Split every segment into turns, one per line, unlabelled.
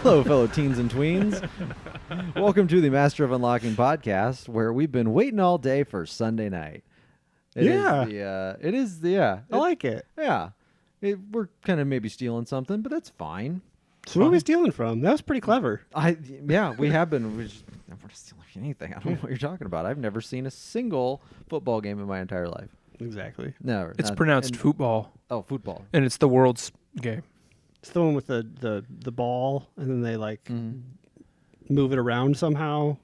Hello, fellow teens and tweens. Welcome to the Master of Unlocking podcast, where we've been waiting all day for Sunday night. It is the
I like it.
Yeah. We're kind of maybe stealing something, but that's fine.
So who are we stealing from? That was pretty clever.
We have been. We're not stealing anything. I don't know what you're talking about. I've never seen a single football game in my entire life.
Exactly.
Never.
It's pronounced football.
Oh, football.
And it's the world's game.
It's the one with the ball, and then they move it around somehow.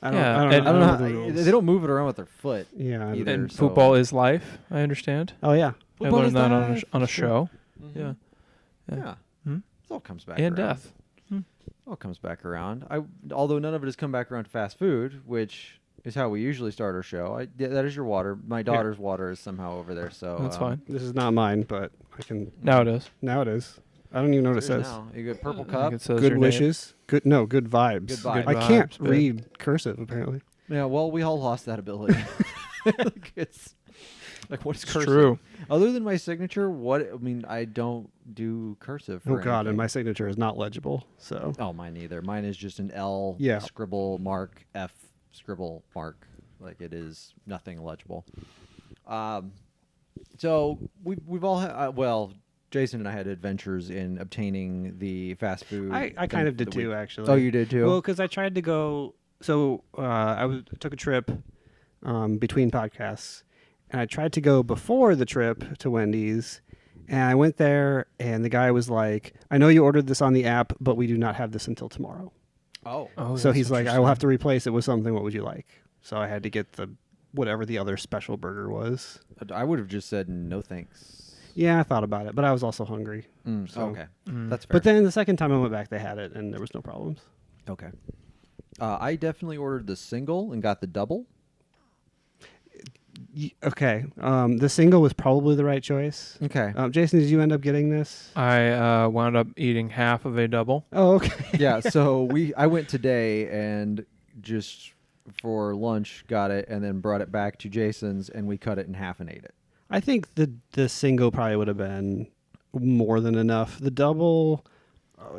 I don't know the rules.
They don't move it around with their foot.
Yeah.
Either,
And
so.
football is life, I understand.
Oh, yeah.
I learned that on a show.
Mm-hmm.
Yeah.
Yeah.
Hmm?
It all comes back
And
around.
death.
It all comes back around. Although none of it has come back around to fast food, which is how we usually start our show. That is your water. My daughter's water is somehow over there, so
That's fine.
This is not mine, but I can...
Now it is.
Now it is. I don't even know what it says.
Now. You got purple
I
cup.
think it says
Good
your
wishes. Good vibes.
Good vibes.
I can't
Good vibes,
read cursive, apparently.
Yeah, well, we all lost that ability. It's like, what is cursive?
True.
Other than my signature, I don't do cursive.
Oh,
for
God, and
anything.
my signature is not legible, so...
Oh, mine either. Mine is just an L scribble mark F scribble mark. Like, it is nothing legible. So we've all had, Jason and I had adventures in obtaining the fast food.
I kind of did too, actually.
Oh, you did too?
Well, because I tried to go... So I took a trip between podcasts, and I tried to go before the trip to Wendy's, and I went there, and the guy was like, I know you ordered this on the app, but we do not have this until tomorrow.
Oh.
So he's like, I will have to replace it with something. What would you like? So I had to get whatever the other special burger was.
I would have just said no thanks.
Yeah, I thought about it, but I was also hungry. So.
Okay. That's fair.
But then the second time I went back, they had it, and there was no problems.
Okay. I definitely ordered the single and got the double.
Okay. The single was probably the right choice.
Okay.
Jason, did you end up getting this?
I wound up eating half of a double.
Oh, okay.
Yeah, so I went today and just for lunch got it and then brought it back to Jason's and we cut it in half and ate it.
I think the single probably would have been more than enough. The double,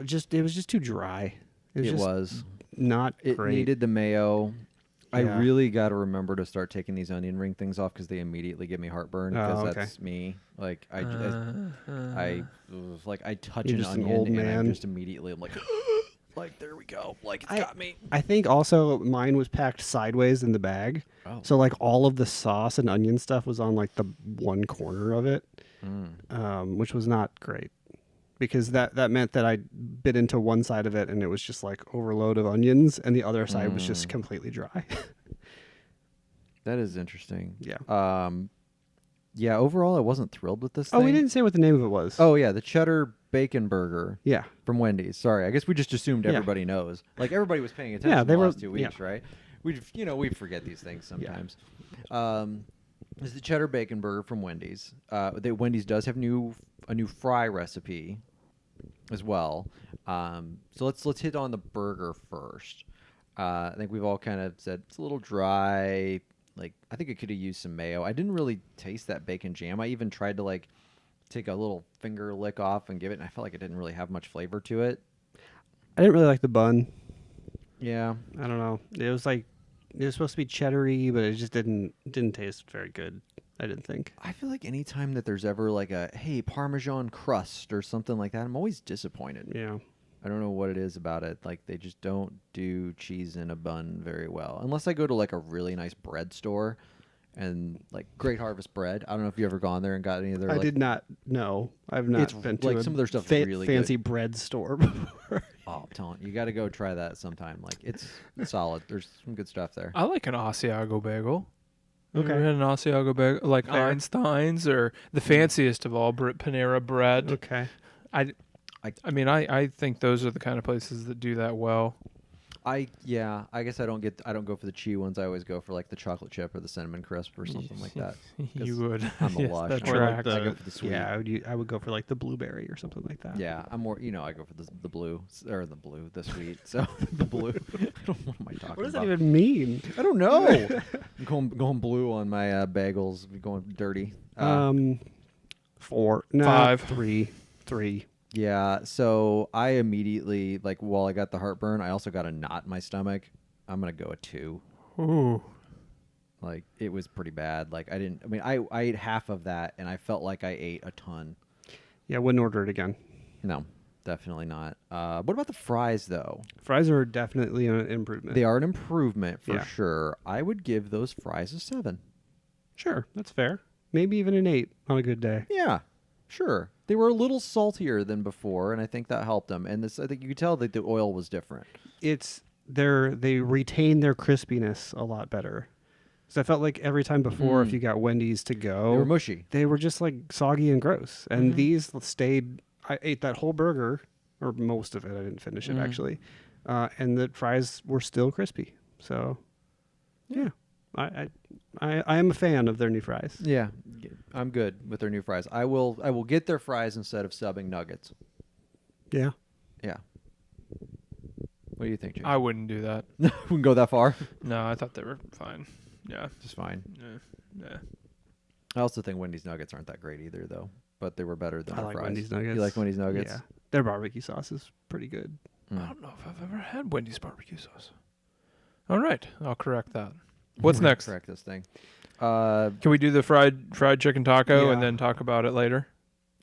it was just too dry.
It was
not
It
great.
needed the mayo. I
Yeah.
really got to remember to start taking these onion ring things off because they immediately give me heartburn because
Oh, okay.
that's me. Like I touch
You're
an
just an
onion
old
and
man.
I'm just immediately I'm like, like there we go, like it's got me.
I think also mine was packed sideways in the bag.
Oh.
So like all of the sauce and onion stuff was on like the one corner of it, which was not great. Because that meant that I bit into one side of it and it was just like overload of onions and the other side was just completely dry.
That is interesting.
Yeah.
Yeah, overall I wasn't thrilled with this
Oh,
thing.
we didn't say what the name of it was.
Oh yeah, the cheddar bacon burger.
Yeah.
From Wendy's. Sorry, I guess we just assumed
Yeah.
everybody knows. Like everybody was paying attention
they
the
were-
last 2 weeks, right? We forget these things sometimes. This is the cheddar bacon burger from Wendy's. Wendy's does have a new fry recipe as well. So let's hit on the burger first. I think we've all kind of said it's a little dry. Like I think it could have used some mayo. I didn't really taste that bacon jam. I even tried to like take a little finger lick off and give it, and I felt like it didn't really have much flavor to it.
I didn't really like the bun.
Yeah.
I don't know. It was supposed to be cheddary, but it just didn't taste very good. I didn't think.
I feel like anytime that there's ever like a Parmesan crust or something like that, I'm always disappointed.
Yeah.
I don't know what it is about it. Like they just don't do cheese in a bun very well. Unless I go to like a really nice bread store and like Great Harvest Bread. I don't know if you ever gone there and got any of their
I did not know. I've not been to
like some of their stuff really
fancy
good.
bread store before.
Oh, I'm telling you, got to go try that sometime. Like it's solid. There's some good stuff there.
I like an Asiago bagel.
Okay.
Ever had an Asiago bagel like
Fair.
Einstein's or the fanciest of all, Panera Bread.
Okay.
I mean, I think those are the kind of places that do that well.
I guess I don't go for the chewy ones. I always go for like the chocolate chip or the cinnamon crisp or something like that.
You would.
I'm a
Yes,
lush.
that
Or like
tracks.
I go for the sweet.
Yeah, I would go for like the blueberry or something like that.
Yeah, I'm more. I go for the blue or the blue, the sweet. So the blue. What am I talking about?
What does that even mean?
I don't know. I'm going blue on my bagels. Going dirty.
4. No,
Five.
3.
Yeah, so I immediately, like, while I got the heartburn, I also got a knot in my stomach. I'm going to go a 2.
Ooh.
Like, it was pretty bad. Like, I ate half of that, and I felt like I ate a ton.
Yeah, I wouldn't order it again.
No, definitely not. What about the fries, though?
Fries are definitely an improvement.
They are an improvement for
Yeah.
sure. I would give those fries a 7.
Sure, that's fair. Maybe even an 8 on a good day.
Yeah, sure. They were a little saltier than before, and I think that helped them. And I think you could tell that the oil was different.
They retain their crispiness a lot better. So I felt like every time before, if you got Wendy's to go,
They were mushy.
they were just like soggy and gross. And these stayed. I ate that whole burger, or most of it. I didn't finish it actually, and the fries were still crispy. So, yeah, I am a fan of their new fries.
Yeah, I'm good with their new fries. I will get their fries instead of subbing nuggets.
Yeah.
Yeah. What do you think, Jake?
I wouldn't do that.
We can go that far.
No, I thought they were fine. Yeah.
Just fine.
Yeah.
I also think Wendy's nuggets aren't that great either, though. But they were better than
I
their
like
fries.
Wendy's nuggets.
You like Wendy's nuggets?
Yeah. Their barbecue sauce is pretty good.
I don't know if I've ever had Wendy's barbecue sauce. All right, I'll correct that. What's next?
Correct this thing.
Can we do the fried chicken taco and
Yeah.
then talk about it later?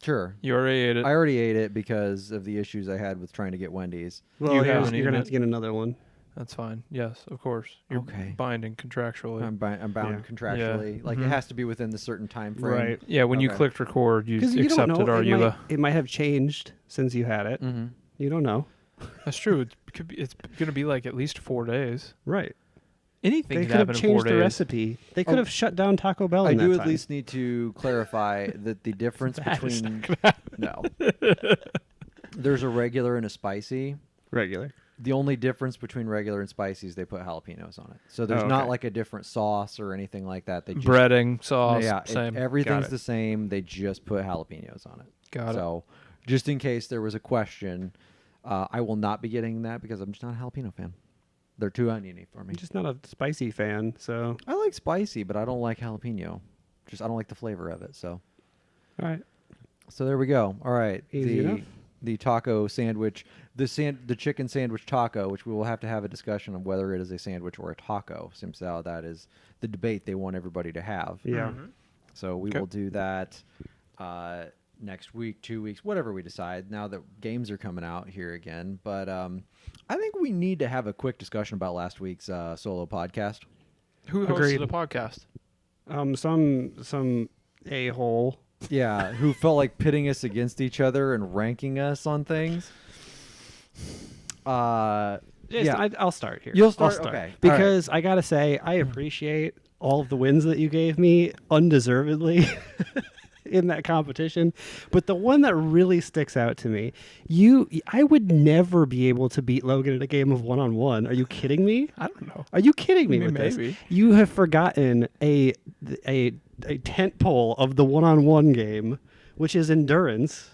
Sure.
You already ate it.
I already ate it because of the issues I had with trying to get Wendy's.
Well,
You
you're
haven't
going
eaten
to
it.
have to get another one.
That's fine. Yes, of course. You're
Okay.
binding contractually.
I'm bound
Yeah.
contractually.
Yeah.
Like,
Mhm.
it has to be within the certain time frame.
Right.
Yeah, when you
Okay.
clicked record, you
Because you don't
accepted
know.
our EULA.
It might have changed since you had it.
Mm-hmm.
You don't know.
That's true. It's going to be like at least 4 days.
Right.
Anything
They
could
could have
happen in 4
changed the
days.
recipe. They could
Oh,
have shut down Taco Bell
I
in
do
that
at
time.
least need to clarify that the difference
That is
between no, there's a regular and a spicy.
Regular.
The only difference between regular and spicy is they put jalapenos on it. So there's
Oh,
not
okay.
like a different sauce or anything like that. They just,
Breading, sauce,
yeah,
same.
everything's
it.
the same. They just put jalapenos on it.
Got it.
So just in case there was a question, I will not be getting that because I'm just not a jalapeno fan. They're too oniony for me.
I'm just not a spicy fan, so
I like spicy, but I don't like jalapeno. Just I don't like the flavor of it. So
all right.
So there we go. All right.
Easy enough.
The taco sandwich, the chicken sandwich taco, which we will have to have a discussion of whether it is a sandwich or a taco, since now that is the debate they want everybody to have.
Yeah.
So we
Okay.
will do that next week, 2 weeks, whatever we decide. Now that games are coming out here again, but I think we need to have a quick discussion about last week's solo podcast.
Who hosted
Agreed.
the podcast?
Some a-hole.
Yeah, who felt like pitting us against each other and ranking us on things. Yeah.
I'll start here.
You'll start?
I'll
Okay. All right.
Because I gotta say, I appreciate all of the wins that you gave me undeservedly in that competition. But the one that really sticks out to me, I would never be able to beat Logan at a game of one-on-one. Are you kidding me?
I don't know.
Are you kidding me
I mean,
with this?
maybe.
You have forgotten a tent pole of the one-on-one game, which is endurance,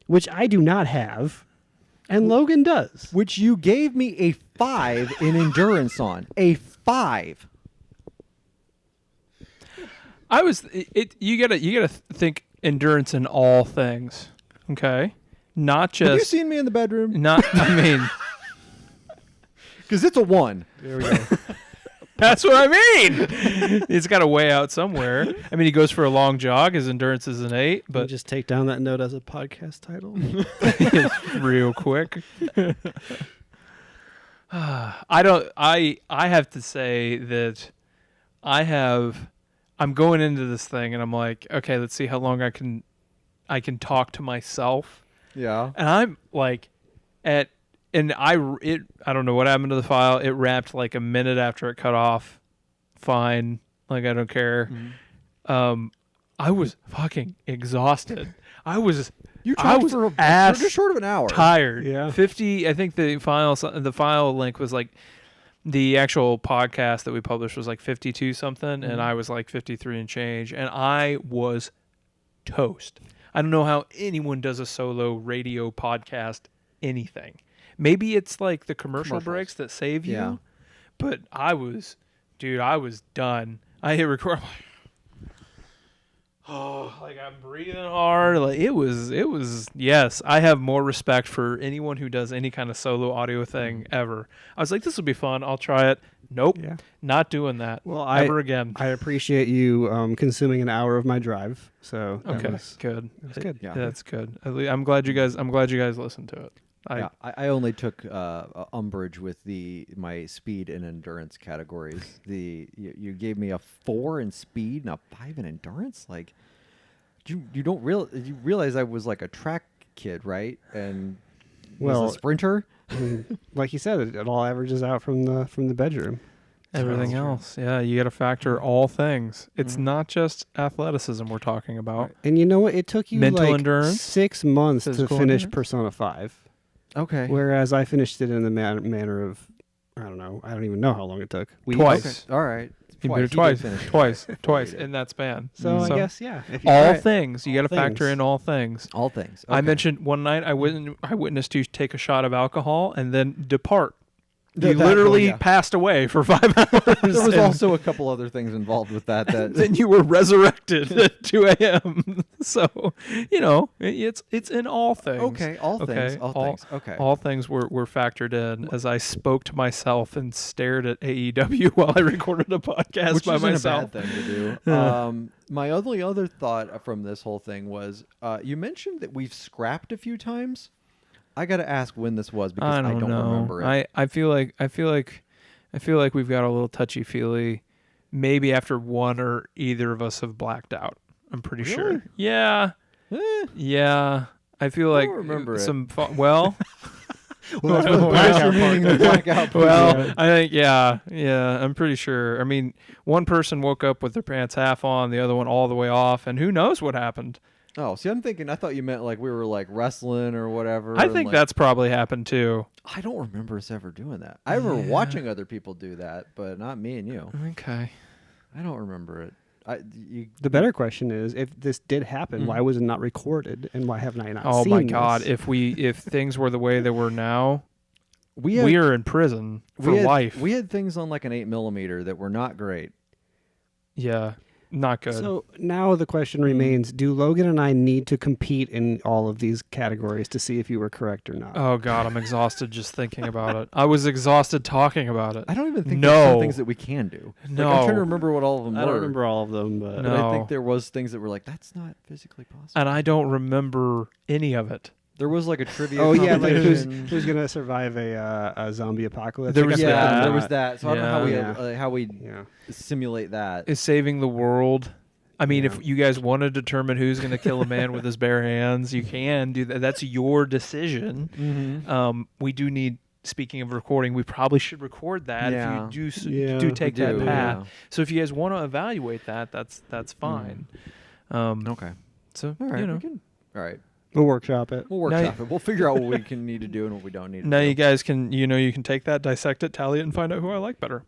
which I do not have, and Logan does.
Which you gave me a 5 in endurance on. A 5.
I was you gotta think endurance in all things, okay? Not
Have you
just
seen me in the bedroom?
not. I mean,
Because it's a 1.
There we go.
that's what I mean. It's got to weigh out somewhere. I mean, he goes for a long jog. His endurance is an 8,
But
but
just take down that note as a podcast title.
real quick. I don't. I have to say that I'm going into this thing and I'm like, okay, let's see how long I can talk to myself.
Yeah.
And I'm like, I don't know what happened to the file. It wrapped like a minute after it cut off. Fine, like I don't care. I was fucking exhausted. I was
for
ass
just short of an hour.
tired.
Yeah.
50. I think the file link was like the actual podcast that we published was like 52 something, and I was like 53 and change, and I was toast. I don't know how anyone does a solo radio podcast anything. Maybe it's like the commercial
Commercials.
breaks that save you,
Yeah.
but I was done. I hit record. I'm like, like I'm breathing hard. Like it was. Yes, I have more respect for anyone who does any kind of solo audio thing ever. I was like, this will be fun. I'll try it. Nope, not doing that.
Well,
ever again.
I appreciate you consuming an hour of my drive. So
Okay,
was
good.
It was good.
Yeah.
That's good. I'm glad you guys listened to it.
I only took umbrage with my speed and endurance categories. You gave me a 4 in speed and a 5 in endurance. Like, you realize I was like a track kid, right? And was a sprinter.
I mean, like you said, it all averages out from the bedroom.
Everything else, you got to factor all things. It's not just athleticism we're talking about.
Right. And you know what? It took you
mental
like
endurance,
6 months to
physical
finish
endurance.
Persona 5.
Okay.
Whereas I finished it in the manner of, I don't know. I don't even know how long it took. Weeks.
Twice.
Okay. All right.
You
Twice.
did twice,
finish it.
twice,
Before
twice
we did.
in that span.
So I guess if you
all
try it-
things you got to
all
factor
things.
in all things.
All things.
I
Okay.
mentioned one night I witnessed you take a shot of alcohol and then depart.
That-
You
that-
literally
yeah.
passed away for 5 hours.
There was
and
also a couple other things involved with that.
then you were resurrected at 2 a.m. So it's in all things.
Okay. All things.
Okay,
All
all-
things. Okay.
All things were factored in as I spoke to myself and stared at AEW while I recorded a podcast
Which
by
isn't
myself.
a bad thing to do. My only other thought from this whole thing was you mentioned that we've scrapped a few times. I got to ask when this was because
I don't know.
remember it.
I feel like we've got a little touchy feely. Maybe after one or either of us have blacked out. I'm pretty
Really?
sure. Yeah.
Eh,
Yeah. I feel like
remember it.
Well, that's where the
Well,
blackout
meaning the
part-
blackout.
Well, I think yeah, I'm pretty sure. I mean, one person woke up with their pants half on, the other one all the way off, and who knows what happened.
Oh, see, I thought you meant like we were like wrestling or whatever.
I
and,
think
like,
that's probably happened too.
I don't remember us ever doing that. I remember watching other people do that, but not me and you.
Okay.
I don't remember it.
The better question is, if this did happen, why was it not recorded, and why haven't I not
Oh
seen
my God!
this?
If things were the way they were now,
we
are in prison for life.
We had things on like an 8mm that were not great.
Yeah, not good.
So now the question remains: do Logan and I need to compete in all of these categories to see if you were correct or not?
Oh God, I'm exhausted just thinking about it. I was exhausted talking about it.
I don't even think
No.
there's some things that we can do.
No.
Like, I'm trying to remember what all of them were.
I don't remember all of them, but
No.
But I think there was things that were like, that's not physically possible.
And I don't remember any of it.
There was like a trivia
oh yeah, like
competition.
who's gonna survive a zombie apocalypse?
There
I
was
guess we
that.
could
there
not.
was that. So I don't know
Yeah.
how we
Yeah.
simulate that.
Is saving the world. I mean,
Yeah.
if you guys want to determine who's going to kill a man with his bare hands, you can do that. That's your decision.
Mm-hmm.
We do need. Speaking of recording, we probably should record that
Yeah.
if you
Yeah,
do take
we
that
do,
path.
yeah.
So if you guys want to evaluate that, that's fine.
Okay.
So
All right.
you know,
we can, all right.
We'll workshop it.
We'll workshop it. We'll figure out what we can need to do and what we don't need to
now
do.
you guys can you can take that, dissect it, tally it, and find out who I like better.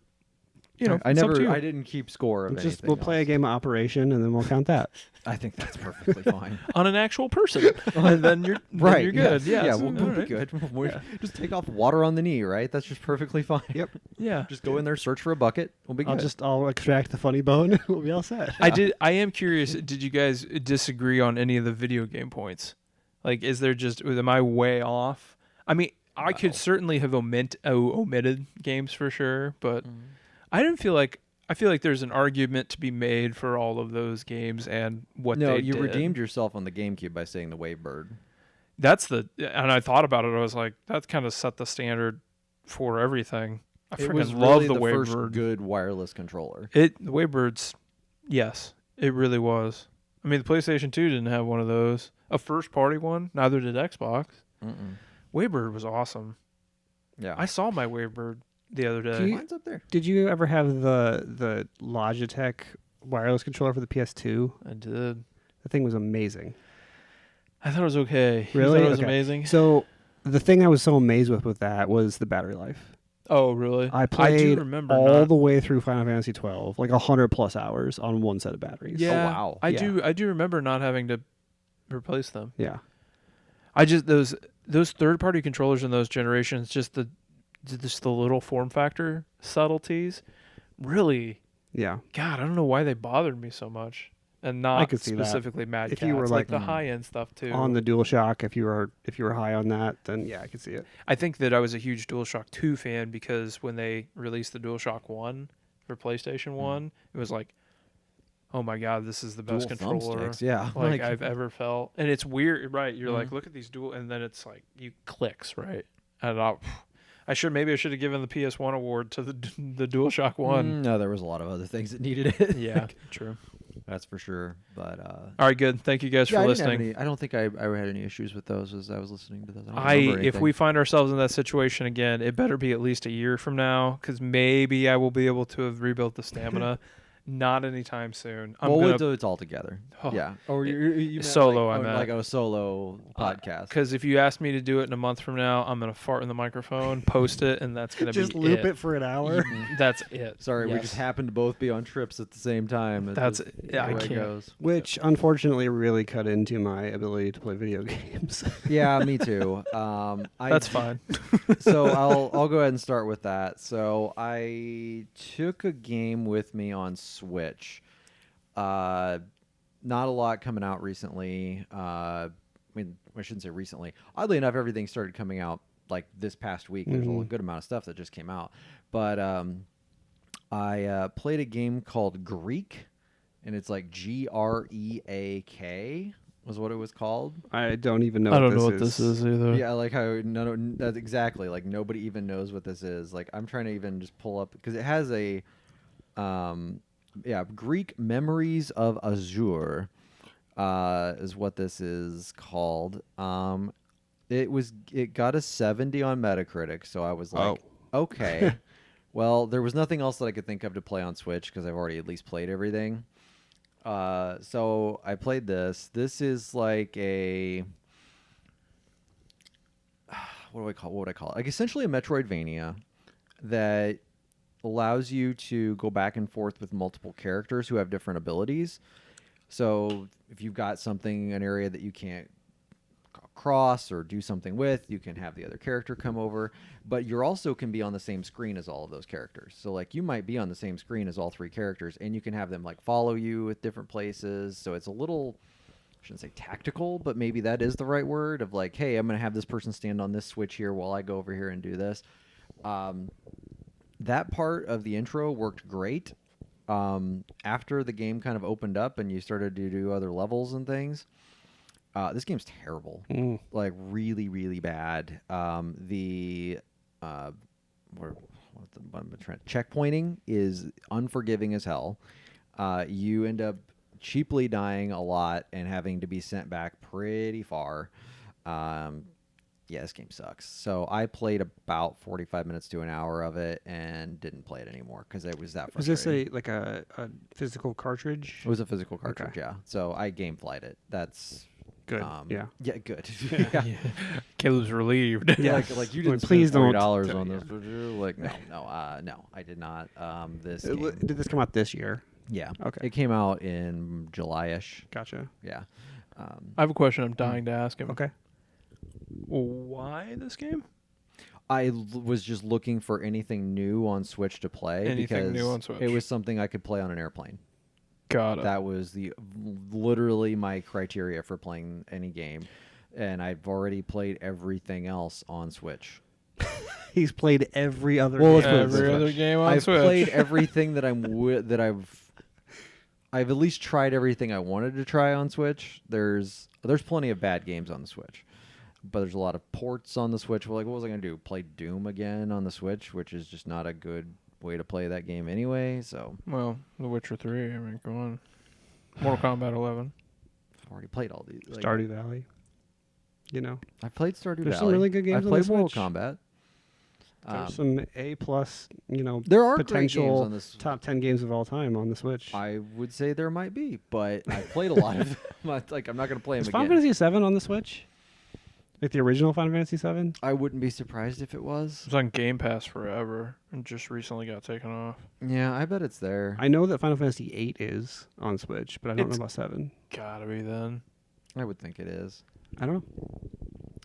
I
it's up to you.
I didn't keep score of anything.
We'll play a
else.
game of Operation, and then we'll count that.
I think that's perfectly fine.
on an actual person, and then you're
Right.
You're good.
yes.
Yeah.
We'll be good. We'll just take off water on the knee, right? That's just perfectly fine.
Yep.
Yeah.
Just go in there, search for a bucket. We'll be good.
I'll extract the funny bone. And we'll be all set.
I am curious. Did you guys disagree on any of the video game points? Like, is there am I way off? I mean, I could certainly have omitted games for sure, but I didn't feel like. I feel like there's an argument to be made for all of those games and what
No,
they
you
did.
redeemed yourself on the GameCube by saying the Wavebird.
And I thought about it. I was like, that kind of set the standard for everything. I
It was
freaking love
really
the
the first
Wavebird.
good wireless controller.
The Wavebird's, yes, it really was. I mean, the PlayStation 2 didn't have one of those. A first-party one, neither did Xbox. Wavebird was awesome.
Yeah,
I saw my Wavebird the other day.
mine's up there.
Did you ever have the Logitech wireless controller for the PS2?
I did.
The thing was amazing.
I thought it was okay. You
Really?
thought it was
Okay.
amazing?
So the thing I was so amazed with that was the battery life.
Oh, really?
I played
do remember
all
not-
the way through Final Fantasy 12, like 100+ hours on one set of batteries.
Yeah.
wow.
I
Yeah.
do remember not having to replace them.
Yeah.
I just those third-party controllers in those generations, just the little form factor subtleties, really.
Yeah.
God, I don't know why they bothered me so much. and not
could see that.
specifically Mad
If
Catz,
you were,
like
like,
the high end stuff too.
On the DualShock, if you were high on that, then yeah, I could see it.
I think that I was a huge DualShock 2 fan because when they released the DualShock 1 for PlayStation 1, it was like, oh my god, this is the best
Dual
controller
thumbsticks, yeah.
like I've ever felt. And it's weird, right? You're like, look at these dual, and then it's like you clicks, right? And I should have given the PS1 award to the DualShock 1.
No, there was a lot of other things that needed it.
Yeah, true.
That's for sure. But
All right, good. Thank you guys for listening.
I don't think I ever had any issues with those as I was listening to those. I don't
If
remember anything.
we find ourselves in that situation again, it better be at least a year from now, because maybe I will be able to have rebuilt the stamina. Not anytime soon.
We'll do it all together.
Oh,
yeah. Or you meant
solo,
like,
I meant.
like a solo podcast.
Because if you ask me to do it in a month from now, I'm gonna fart in the microphone, post it, and that's gonna
Just
be
loop it for an hour.
That's it.
Sorry, we
Yes.
just happened to both be on trips at the same time.
That's yeah. I
Way it
can't.
goes.
Which unfortunately really cut into my ability to play video games.
Yeah, me too.
That's fine.
So I'll go ahead and start with that. So I took a game with me on Switch. Not a lot coming out recently. I mean, I shouldn't say recently. Oddly enough, everything started coming out like this past week. There's a good amount of stuff that just came out. But I played a game called Greak, and it's like Greak was what it was called.
I don't even know.
I don't know what this is either.
Yeah, like how that's exactly like nobody even knows what this is. Like I'm trying to even just pull up because it has a Greek Memories of Azur is what this is called. It got a 70 on Metacritic, so I was like, okay. Well, there was nothing else that I could think of to play on Switch because I've already at least played everything. So I played this. This is like a what would I call it? Like essentially a Metroidvania that allows you to go back and forth with multiple characters who have different abilities. So if you've got an area that you can't cross or do something with, you can have the other character come over, but you also can be on the same screen as all of those characters. So like you might be on the same screen as all three characters and you can have them like follow you at different places. So it's a little, I shouldn't say tactical, but maybe that is the right word of like, hey, I'm going to have this person stand on this switch here while I go over here and do this. That part of the intro worked great. After the game kind of opened up and you started to do other levels and things, this game's terrible. Like really, really bad. Checkpointing is unforgiving as hell. You end up cheaply dying a lot and having to be sent back pretty far. Yeah, this game sucks. So I played about 45 minutes to an hour of it and didn't play it anymore because it was that frustrating.
Was this a physical cartridge?
It was a physical cartridge,
Okay.
yeah. So I GameFly'd it. That's
Good. Yeah.
Yeah, good.
Yeah. Caleb's relieved.
Yeah.
Like you didn't
Please
spend
don't
$40
tell
on
you.
this, would you? Like no, I did not. This
Did
game,
this come out this year?
yeah,
Okay.
it came out in July-ish.
Gotcha.
Yeah.
I have a question I'm dying to ask him.
Okay.
Why this game?
Was just looking for anything new on Switch to play
Anything
because
new on Switch.
it was something I could play on an airplane.
Got it.
That was literally my criteria for playing any game, and I've already played everything else on Switch.
He's played every other
Well,
game.
let's put it this
Every
way.
other game on
I've
Switch.
played everything that I've at least tried everything I wanted to try on Switch. There's plenty of bad games on the Switch, but there's a lot of ports on the Switch. Well, like, what was I gonna do? Play Doom again on the Switch, which is just not a good way to play that game anyway. So
Well, The Witcher 3. I mean, come on. Mortal Kombat 11.
I've already played all these. Like,
Stardew Valley. You know,
I've played Stardew
There's some
Valley.
really good games
I've
on
played
the
Mortal
Switch.
Kombat.
there's some A+,
There are great games
potential
on this.
top 10 games of all time on the Switch.
I would say there might be, but I played a lot of them. Like, I'm not going to play them
Is
again.
Final Fantasy 7 on the Switch? Like the original Final Fantasy 7?
I wouldn't be surprised if it was.
It was on Game Pass forever and just recently got taken off.
Yeah, I bet it's there.
I know that Final Fantasy 8 is on Switch, but I don't know
It's-
about 7.
Gotta be then.
I would think it is.
I don't know.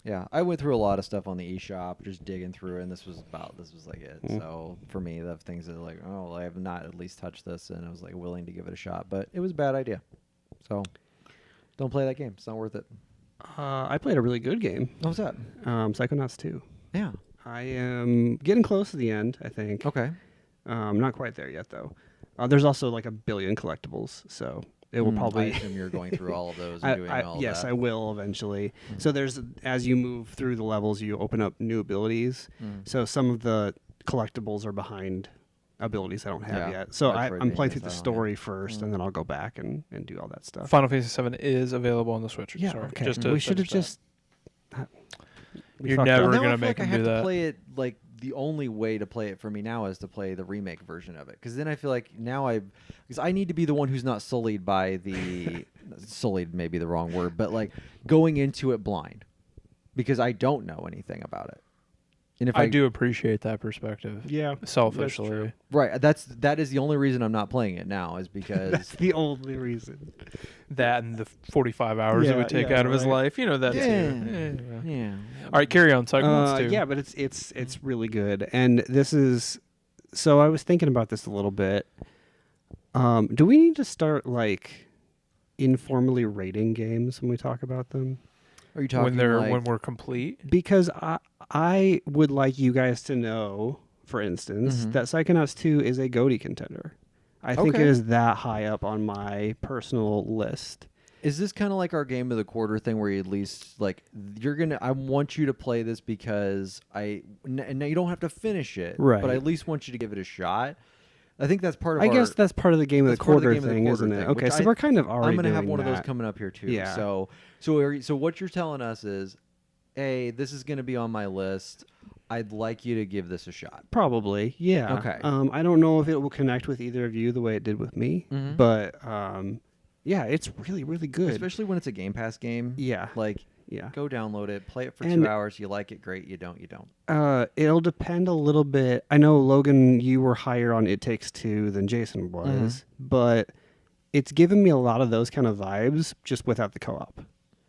Yeah, I went through a lot of stuff on the eShop, just digging through, and this was like it.
Mm.
So for me, the things that like, oh, I have not at least touched this, and I was like willing to give it a shot, but it was a bad idea. So don't play that game. It's not worth it.
I played a really good game.
What was that?
Psychonauts 2.
Yeah.
I am getting close to the end, I think.
Okay.
Not quite there yet, though. There's also like a billion collectibles, so it will probably...
I assume you're going through all of those and doing all
yes,
that.
I will eventually.
Mm.
So as you move through the levels, you open up new abilities. So some of the collectibles are behind abilities I don't have yet. So I'm playing through the story first, and then I'll go back and do all that stuff.
Final Fantasy VII is available on the Switch.
Yeah,
Sorry.
okay.
Just to
We should have
finish
just...
You're never
Now
gonna
I feel
make
like I
him
have
do
to
that.
play it like the only way to play it for me now is to play the remake version of it, because then I feel like now because I need to be the one who's not sullied by the sullied may be the wrong word, but like going into it blind because I don't know anything about it. And if
I do appreciate that perspective.
Yeah,
Selfishly.
right, that is the only reason I'm not playing it now is because
that's the only reason.
That and the 45 hours it would take out of his life. You know that too.
Yeah.
All right, carry on. Psychonauts 2.
Yeah, but it's really good. And this is... So I was thinking about this a little bit. Do we need to start like informally rating games when we talk about them?
Are you talking
when we're complete?
Because I would like you guys to know, for instance, that Psychonauts 2 is a GOTY contender. I think it is that high up on my personal list.
Is this kind of like our game of the quarter thing where you at least like I want you to play this because and you don't have to finish it,
right?
But I at least want you to give it a shot. I think that's part of
I guess that's part of the game of the quarter thing, isn't it? Okay, so we're kind of already
I'm going to have
doing
one
that.
of those coming up here too.
Yeah.
So what you're telling us is, hey, this is going to be on my list. I'd like you to give this a shot.
Probably, yeah.
Okay.
I don't know if it will connect with either of you the way it did with me, but yeah, it's really, really good.
Especially when it's a Game Pass game.
Yeah.
Yeah. Go download it. Play it for 2 hours. You like it, great. You don't, you don't.
It'll depend a little bit. I know, Logan, you were higher on It Takes Two than Jason was, but it's given me a lot of those kind of vibes just without the co-op.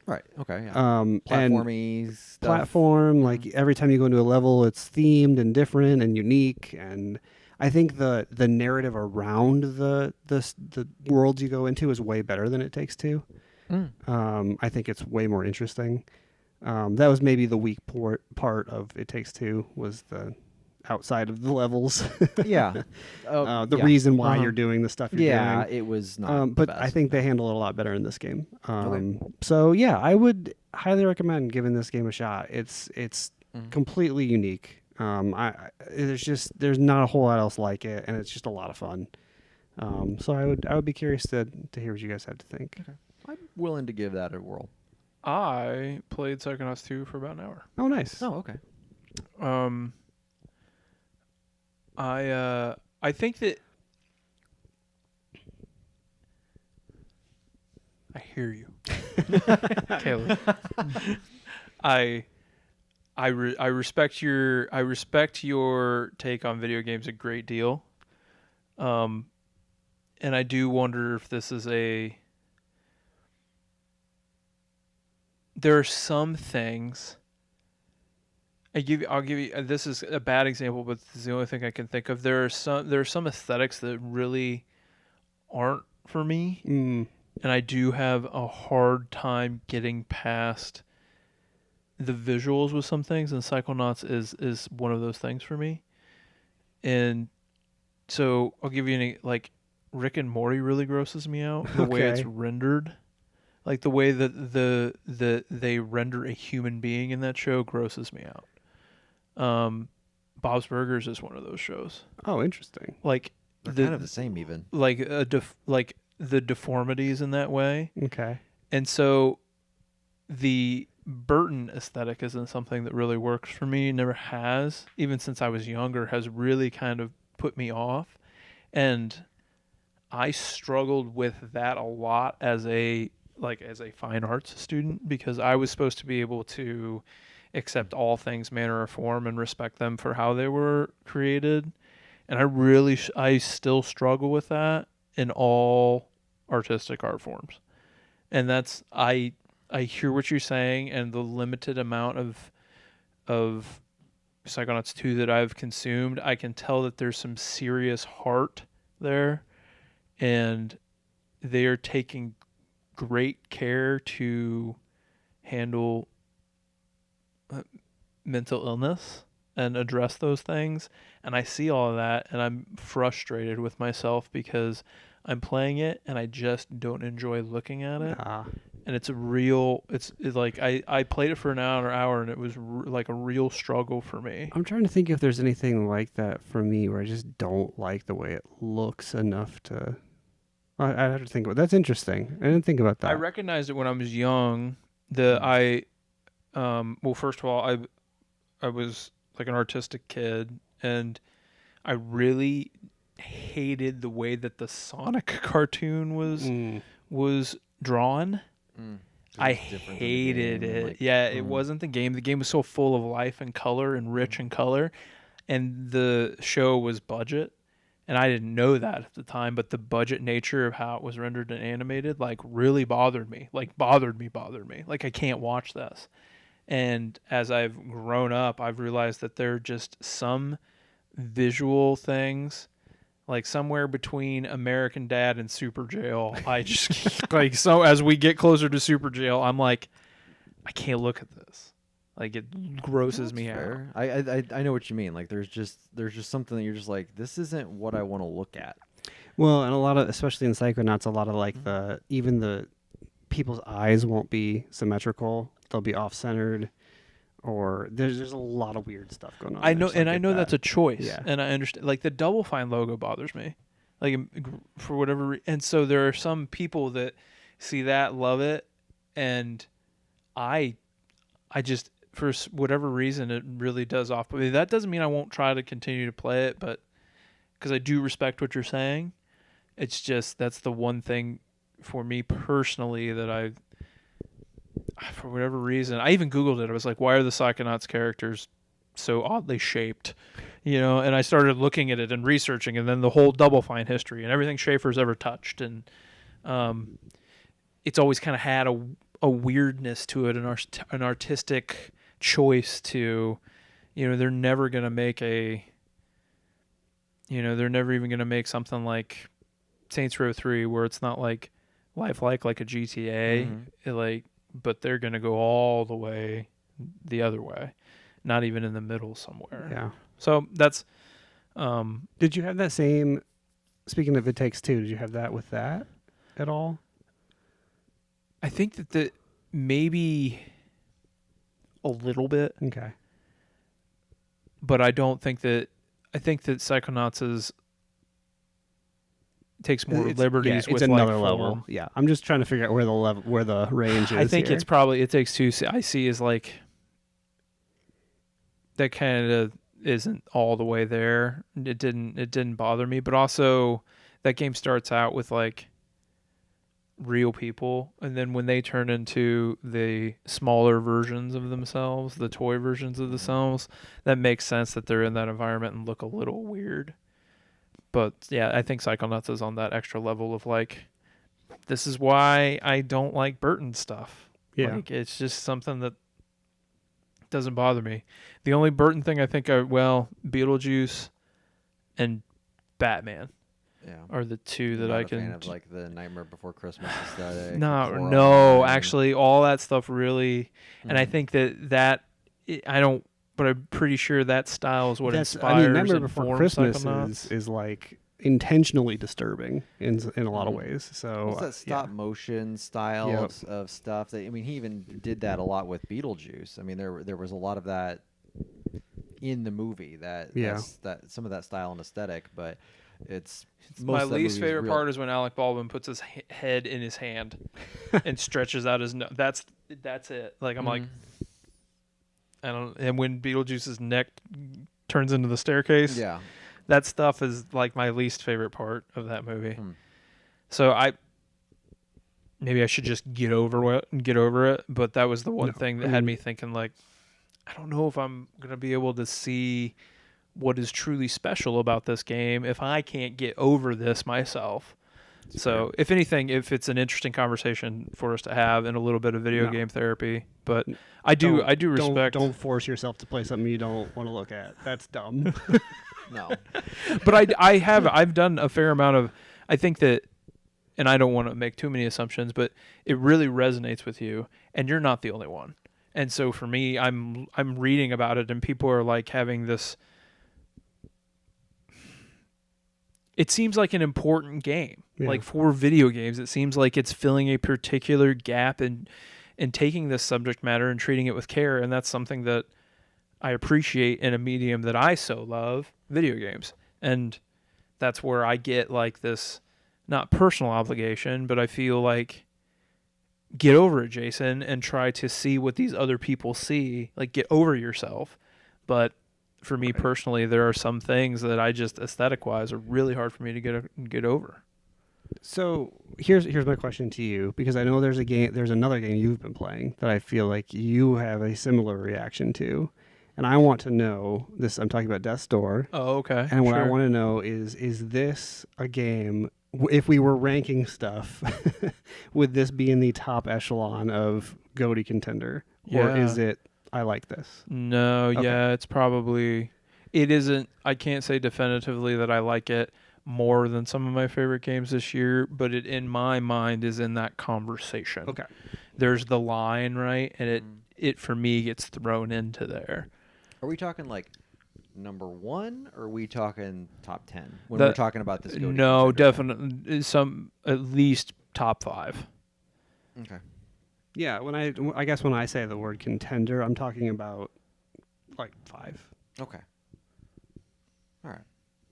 Right. Okay. Yeah.
Platformy
stuff.
Platform, like every time you go into a level, it's themed and different and unique. And I think the narrative around the worlds you go into is way better than It Takes Two. I think it's way more interesting. That was maybe the weak part of It Takes Two was the outside of the levels.
Yeah.
The reason why you're doing the stuff you're doing.
Yeah, it was not
but
the best.
I think they handle it a lot better in this game. So yeah, I would highly recommend giving this game a shot. It's completely unique. There's not a whole lot else like it, and it's just a lot of fun. So I would be curious to hear what you guys had to think.
Okay. I'm willing to give that a whirl.
I played Psychonauts 2 for about an hour.
Oh, nice.
Oh, okay.
I think that I hear you, Caleb. I respect your take on video games a great deal. And I do wonder if this is there are some things. I'll give you. This is a bad example, but this is the only thing I can think of. There are some aesthetics that really aren't for me, and I do have a hard time getting past the visuals with some things. And Psychonauts is one of those things for me. And so I'll give you like Rick and Morty really grosses me out. The way it's rendered. Like the way that they render a human being in that show grosses me out. Bob's Burgers is one of those shows.
Oh, interesting.
They're kind of the same even.
Like the deformities in that way.
Okay.
And so the Burton aesthetic isn't something that really works for me. Never has, even since I was younger, has really kind of put me off. And I struggled with that a lot as a fine arts student, because I was supposed to be able to accept all things manner or form and respect them for how they were created. And I still struggle with that in all artistic art forms. And that's, I hear what you're saying, and the limited amount of Psychonauts 2 that I've consumed, I can tell that there's some serious heart there, and they are taking great care to handle mental illness and address those things. And I see all of that, and I'm frustrated with myself because I'm playing it and I just don't enjoy looking at it. And it's like I played it for an hour and it was like a real struggle for me.
I'm trying to think if there's anything like that for me where I just don't like the way it looks enough to. I have to think about. That's interesting. I didn't think about that.
I recognized it when I was young. Well, first of all, I was like an artistic kid, and I really hated the way that the Sonic cartoon was drawn. I hated it. Like, it wasn't the game. The game was so full of life and color and rich in color, and the show was budget. And I didn't know that at the time, but the budget nature of how it was rendered and animated, like, really bothered me. Like, bothered me. Like, I can't watch this. And as I've grown up, I've realized that there are just some visual things, like somewhere between American Dad and Super Jail. I just, like, so as we get closer to Super Jail, I'm like, I can't look at this. Like, it grosses me out.
I know what you mean. Like, there's just something that you're just like, this isn't what I want to look at.
Well, and a lot of, especially in Psychonauts, a lot of like even the people's eyes won't be symmetrical. They'll be off-centered, or there's a lot of weird stuff going on.
I know that's a choice.
Yeah.
And I understand. Like, the Double Fine logo bothers me, like, for whatever reason. And so there are some people that see that, love it, and I just, for whatever reason, it really does off. But that doesn't mean I won't try to continue to play it, but because I do respect what you're saying. It's just, that's the one thing for me personally that for whatever reason, I even Googled it. I was like, why are the Psychonauts characters so oddly shaped? You know, and I started looking at it and researching, and then the whole Double Fine history and everything Schaefer's ever touched. And it's always kind of had a weirdness to it, an artistic choice to, you know, they're never going to make they're never even going to make something like Saints Row 3 where it's not like lifelike like a GTA, but they're going to go all the way the other way, not even in the middle somewhere.
Yeah.
So that's
did you have that same, speaking of It Takes Two, did you have that with that at all?
I think that maybe a little bit.
Okay.
But I think that Psychonauts takes more liberties with,
it's another
like,
level.
form.
Yeah, I'm just trying to figure out where the range is.
I think
here.
it's probably It Takes Two. I see is like that kind of isn't all the way there. It didn't bother me, but also that game starts out with like real people, and then when they turn into the smaller versions of themselves, the toy versions of themselves, that makes sense that they're in that environment and look a little weird. But yeah, I think Psychonauts is on that extra level of like, this is why I don't like Burton stuff.
Yeah.
Like, it's just something that doesn't bother me. The only Burton thing I think Beetlejuice and Batman are the two that I can.
Fan of like the Nightmare Before Christmas aesthetic.
No, actually, all that stuff really, and I think that I don't, but I'm pretty sure that style is what inspires.
Nightmare
and
Before
forms
Christmas
Psychonauts.
is like intentionally disturbing in a lot of ways. So
what's that stop motion style of stuff that, I mean, he even did that a lot with Beetlejuice. I mean, there was a lot of that in the movie that some of that style and aesthetic, but it's
my least favorite part is when Alec Baldwin puts his head in his hand and stretches out his nose. That's it. Like, I'm like, I don't. And when Beetlejuice's neck turns into the staircase, that stuff is like my least favorite part of that movie. So maybe I should just get over it. But that was the one thing that had me thinking, like, I don't know if I'm gonna be able to see what is truly special about this game if I can't get over this myself. So if anything, if it's an interesting conversation for us to have and a little bit of video game therapy, but I do respect.
Don't force yourself to play something you don't want to look at. That's dumb.
No,
but I've done a fair amount of. I think that and I don't want to make too many assumptions, but it really resonates with you, and you're not the only one. And so for me, I'm reading about it, and people are like having this. It seems like an important game, like for video games. It seems like it's filling a particular gap and taking this subject matter and treating it with care, and that's something that I appreciate in a medium that I so love, video games. And that's where I get like this, not personal obligation, but I feel like get over it, Jason, and try to see what these other people see. Like, get over yourself. But for me personally, there are some things that I just aesthetic-wise are really hard for me to get over.
So here's my question to you, because I know there's another game you've been playing that I feel like you have a similar reaction to. And I want to know this. I'm talking about Death's Door.
Oh, okay.
And what I want to know is this a game, if we were ranking stuff, would this be in the top echelon of GOTY contender? Or is it, I like this?
No, yeah, it's probably, it isn't, I can't say definitively that I like it more than some of my favorite games this year, but it, in my mind, is in that conversation.
Okay.
There's the line, right? And it for me gets thrown into there.
Are we talking like number 1, or are we talking top 10 when we're talking about this?
No, definitely at least top 5.
Okay.
Yeah, I guess when I say the word contender, I'm talking about like 5.
Okay. All right.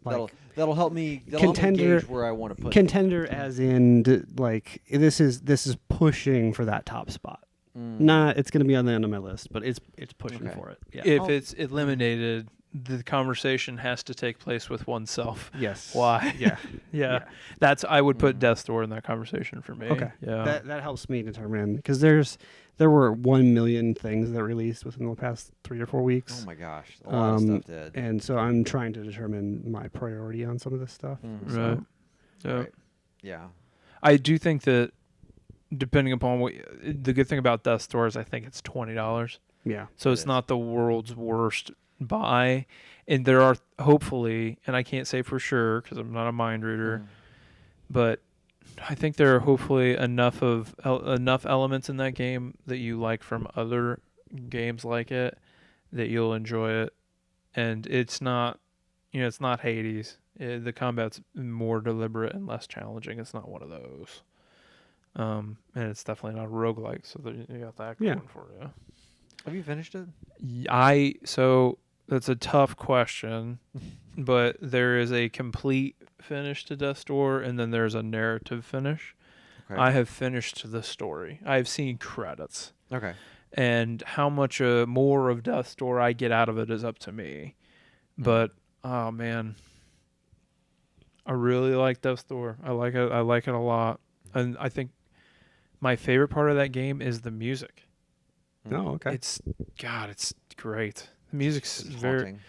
Like,
that'll help me.
Contender,
gauge where I want to put
contender, as in like this is pushing for that top spot. Not it's going to be on the end of my list, but it's pushing for it. Yeah.
If it's eliminated, the conversation has to take place with oneself.
Yes.
Why?
Yeah.
That's, I would put Death's Door in that conversation for me.
Okay.
Yeah.
That helps me determine, because there were 1 million things that released within the past 3 or 4 weeks.
Oh my gosh, a lot of stuff did.
And so I'm trying to determine my priority on some of this stuff.
Right.
Right. Yeah.
I do think that depending upon what, the good thing about Death's Door is I think it's $20.
Yeah.
So it's not the world's worst buy. And there are hopefully, and I can't say for sure because I'm not a mind reader, but I think there are hopefully enough elements in that game that you like from other games like it that you'll enjoy it. And it's not, it's not Hades. The combat's more deliberate and less challenging. It's not one of those. And it's definitely not a roguelike, so you got that going for you.
Have you finished it?
So that's a tough question, but there is a complete finish to Death's Door, and then there's a narrative finish. Okay. I have finished the story. I've seen credits.
Okay.
And how much more of Death's Door I get out of it is up to me. But, oh, man. I really like Death's Door. I like it. I like it a lot. And I think my favorite part of that game is the music.
Oh, okay.
It's great. The music's very
haunting.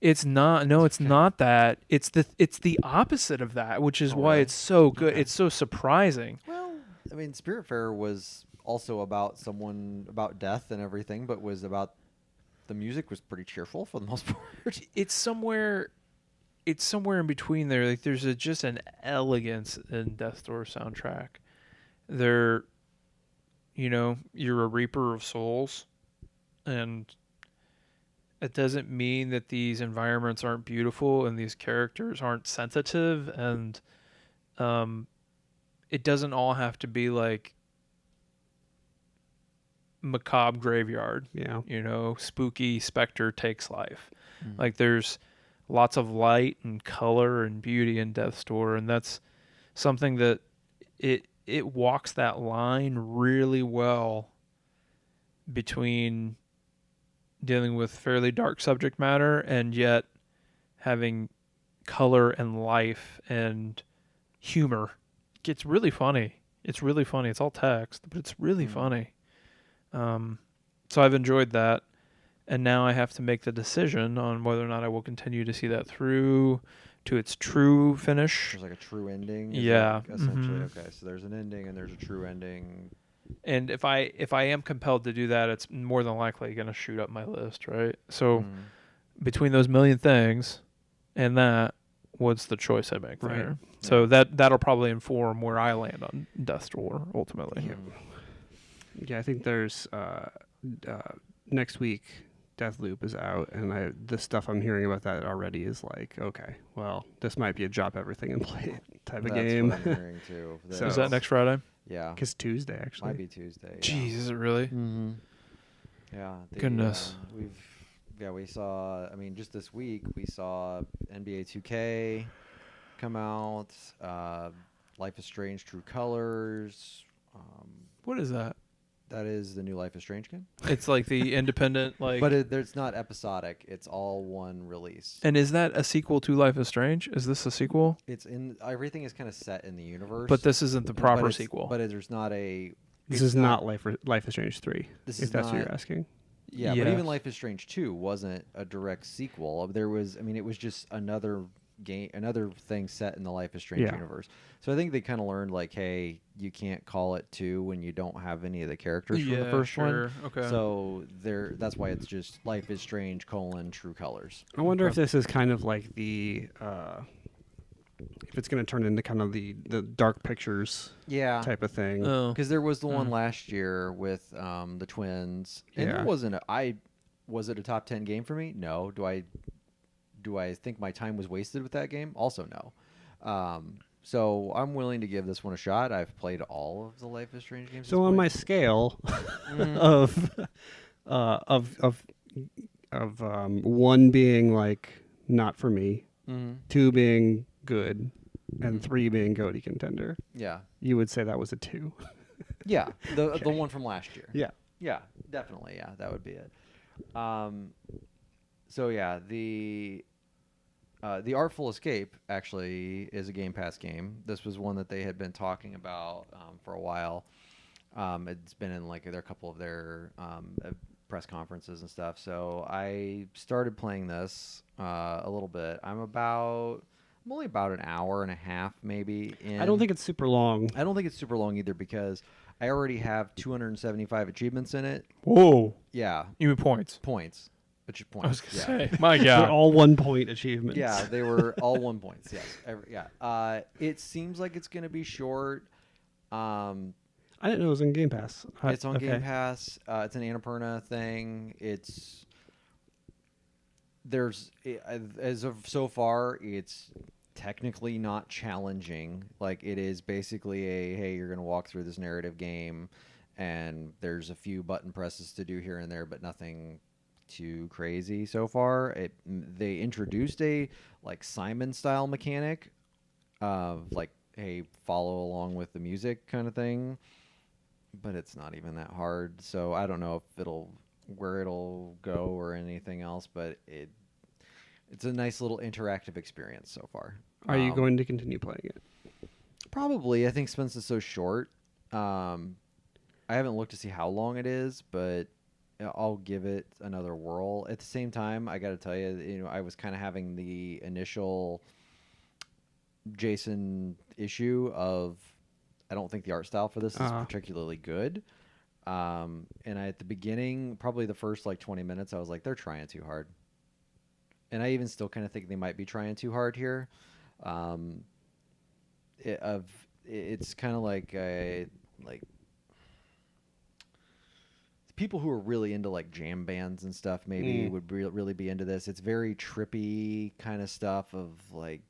It's not that. It's the opposite of that, which is why it's so good. Okay. It's so surprising.
Well, I mean, Spiritfarer was also about death and everything, but the music was pretty cheerful for the most part.
It's somewhere in between there. Like there's just an elegance in Death's Door soundtrack. You're a reaper of souls, and it doesn't mean that these environments aren't beautiful and these characters aren't sensitive, and it doesn't all have to be like macabre graveyard. Yeah. Spooky specter takes life. Like there's lots of light and color and beauty in Death's Door, and that's something that it walks that line really well between dealing with fairly dark subject matter and yet having color and life and humor. It's really funny. It's really funny. It's all text, but it's really funny. So I've enjoyed that. And now I have to make the decision on whether or not I will continue to see that through to its true finish.
There's like a true ending.
Essentially.
Okay, so there's an ending and there's a true ending.
And if I am compelled to do that, it's more than likely going to shoot up my list, right? So between those million things and that, what's the choice I make
Right.
there. So that'll probably inform where I land on Death's Door ultimately.
Yeah, I think there's next week Deathloop is out, and the stuff I'm hearing about that already is like, okay, well, this might be a drop everything and play it type of game.
That's what I'm hearing too.
So-
Is that next Friday?
Yeah,
Because Tuesday actually.
might be Tuesday.
Jeez, is it really?
Mm-hmm. Yeah.
Goodness.
We saw. I mean, just this week we saw NBA 2K come out. Life is Strange: True Colors.
What is that?
That is the new Life is Strange game.
It's like the independent, like.
But it's not episodic. It's all one release.
And is that a sequel to Life is Strange? Is this a sequel?
It's in everything is kind of set in the universe.
But this isn't the
But
proper
it's-
sequel.
But there's not a.
This
it's
is not Life is Strange 3.
This
if
is
that's what
not-
you're asking.
Yeah, but
Yes.
even Life is Strange 2 wasn't a direct sequel. There was, I mean, it was just another game, another thing set in the Life is Strange
Yeah.
universe. So I think they kind of learned, like, hey, you can't call it 2 when you don't have any of the characters from the first one.
Okay.
So that's why it's just Life is Strange : True Colors.
I wonder if this is kind of like the if it's going to turn into kind of the dark pictures
Yeah.
type of thing.
Oh.
Because there was the one
Mm.
last year with the twins, and
Yeah.
it wasn't. Was it a top 10 game for me? No. Do I think my time was wasted with that game? Also, no. So I'm willing to give this one a shot. I've played all of the Life is Strange games.
So on my scale of 1 being like not for me, 2 being good, and 3 being GOTY contender,
yeah,
you would say that was a 2.
yeah, the one from last year.
Yeah.
Yeah, definitely. Yeah, that would be it. So yeah, the Artful Escape actually is a Game Pass game. This was one that they had been talking about for a while. It's been in like a couple of their press conferences and stuff. So I started playing this a little bit. I'm only about an hour and a half maybe in.
I don't think it's super long.
I don't think it's super long either because I already have 275 achievements in it.
Whoa.
Yeah,
You mean points?
points.
I was
Yeah.
gonna say, my
They're
God.
all 1 point achievements.
Yeah, they were all 1 points. Yes. Yeah. It seems like it's going to be short.
I didn't know it was in Game Pass.
It's on
okay.
Game Pass. It's an Annapurna thing. As of so far, it's technically not challenging. Like, it is basically hey, you're going to walk through this narrative game, and there's a few button presses to do here and there, but nothing too crazy so far. They introduced a like Simon style mechanic of like, hey, follow along with the music kind of thing, but it's not even that hard. So I don't know if where it'll go or anything else, but it's a nice little interactive experience so far.
Are you going to continue playing it?
Probably. I think since it's so short. I haven't looked to see how long it is, but I'll give it another whirl. At the same time, I got to tell you, I was kind of having the initial Jason issue of I don't think the art style for this is particularly good. And at the beginning, probably the first like 20 minutes, I was like, they're trying too hard. And I even still kind of think they might be trying too hard here. It's kind of like people who are really into like jam bands and stuff maybe would really be into this. It's very trippy kind of stuff of like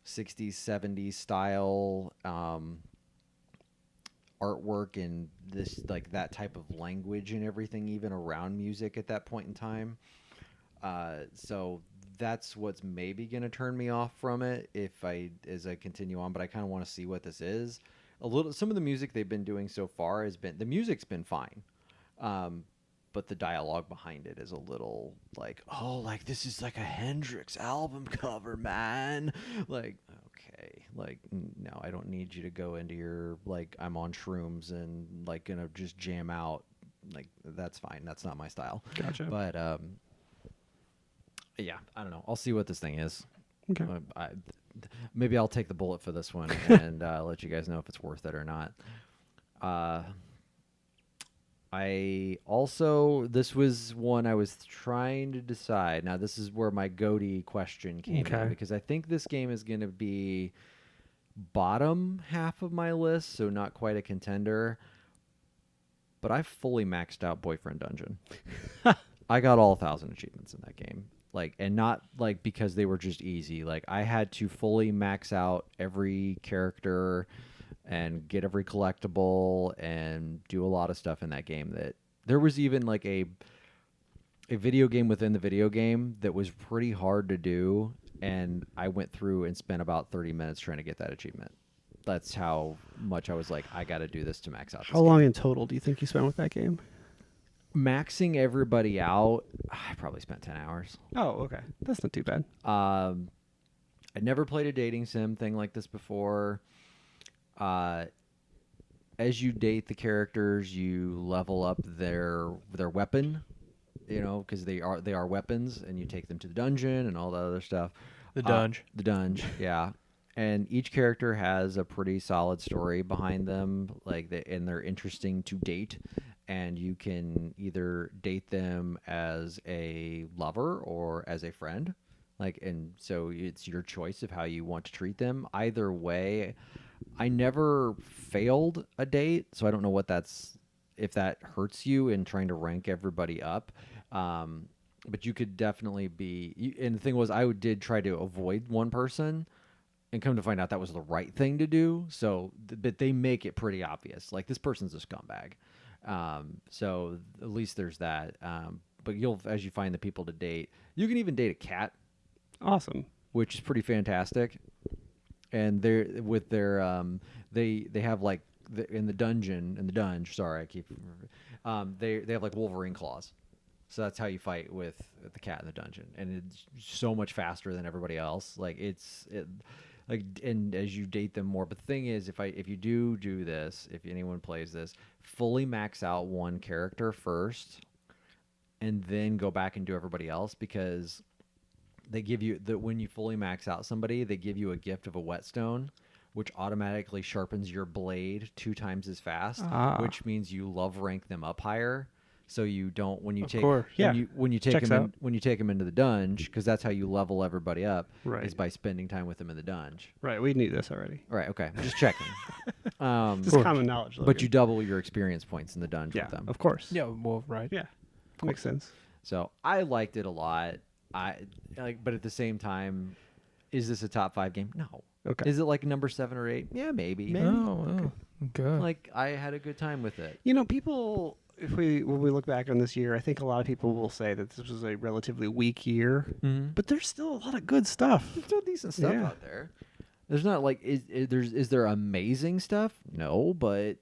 60s, 70s style artwork and this like that type of language and everything, even around music at that point in time. So that's what's maybe going to turn me off from it as I continue on. But I kind of want to see what this is. Some of the music they've been doing so far the music's been fine. But the dialogue behind it is a little like, oh, like this is like a Hendrix album cover, man. Like, okay, like no, I don't need you to go into your like I'm on shrooms and like gonna just jam out. Like that's fine. That's not my style.
Gotcha.
But yeah, I don't know. I'll see what this thing is.
Okay.
Maybe I'll take the bullet for this one and let you guys know if it's worth it or not. This was one I was trying to decide. Now, this is where my goatee question came in,
Okay.
because I think this game is going to be bottom half of my list, so not quite a contender. But I fully maxed out Boyfriend Dungeon. I got all 1,000 achievements in that game. Like, and not like because they were just easy. Like, I had to fully max out every character and get every collectible and do a lot of stuff in that game. That there was even like a video game within the video game that was pretty hard to do, and I went through and spent about 30 minutes trying to get that achievement. That's how much I was like, I got to do this to max out this
How long in total do you think you spent with that game?
Maxing everybody out, I probably spent 10 hours.
Oh, okay. That's not too bad.
I'd never played a dating sim thing like this before. As you date the characters, you level up their weapon, because they are weapons, and you take them to the dungeon and all that other stuff.
The dungeon.
The dungeon, yeah. And each character has a pretty solid story behind them, and they're interesting to date. And you can either date them as a lover or as a friend, and so it's your choice of how you want to treat them. Either way, I never failed a date, so I don't know if that hurts you in trying to rank everybody up. But you could definitely be. And the thing was, I did try to avoid one person, and come to find out that was the right thing to do. So, but they make it pretty obvious. Like, this person's a scumbag. So at least there's that. But as you find the people to date, you can even date a cat.
Awesome.
Which is pretty fantastic. And they have like in the dungeon. Sorry, I keep. They have like Wolverine claws. So that's how you fight with the cat in the dungeon, and it's so much faster than everybody else. And as you date them more. But the thing is, if you do this, if anyone plays this, fully max out one character first, and then go back and do everybody else, because they give you when you fully max out somebody, they give you a gift of a whetstone, which automatically sharpens your blade 2 times as fast, which means you love rank them up higher. So you don't when you take them into the dungeon, because that's how you level everybody up, is by spending time with them in the dungeon.
Right, we knew this already.
Right, okay, just checking.
Just common knowledge.
But you double your experience points in the dungeon with them.
Of course.
Yeah, well, right.
Yeah, makes sense.
So I liked it a lot. But at the same time, is this a top 5 game? No.
Okay.
Is it like number 7 or 8? Yeah, maybe.
Oh, good.
Like, I had a good time with it.
People. When we look back on this year, I think a lot of people will say that this was a relatively weak year, but there's still a lot of good stuff.
There's still decent stuff out there. There's not like is there amazing stuff? No, but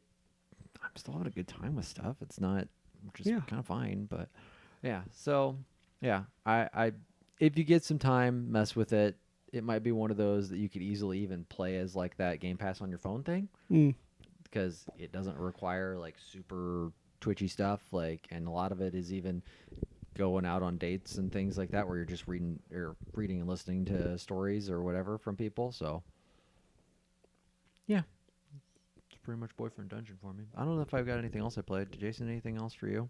I'm still having a good time with stuff. It's not just kind of fine, but yeah. So yeah, I if you get some time, mess with it. It might be one of those that you could easily even play as like that Game Pass on your phone thing, because it doesn't require like super twitchy stuff, and a lot of it is even going out on dates and things like that, where you're just reading and listening to stories or whatever from people. So yeah, it's pretty much Boyfriend Dungeon for me. I don't know if I've got anything else I played. Jason, anything else for you?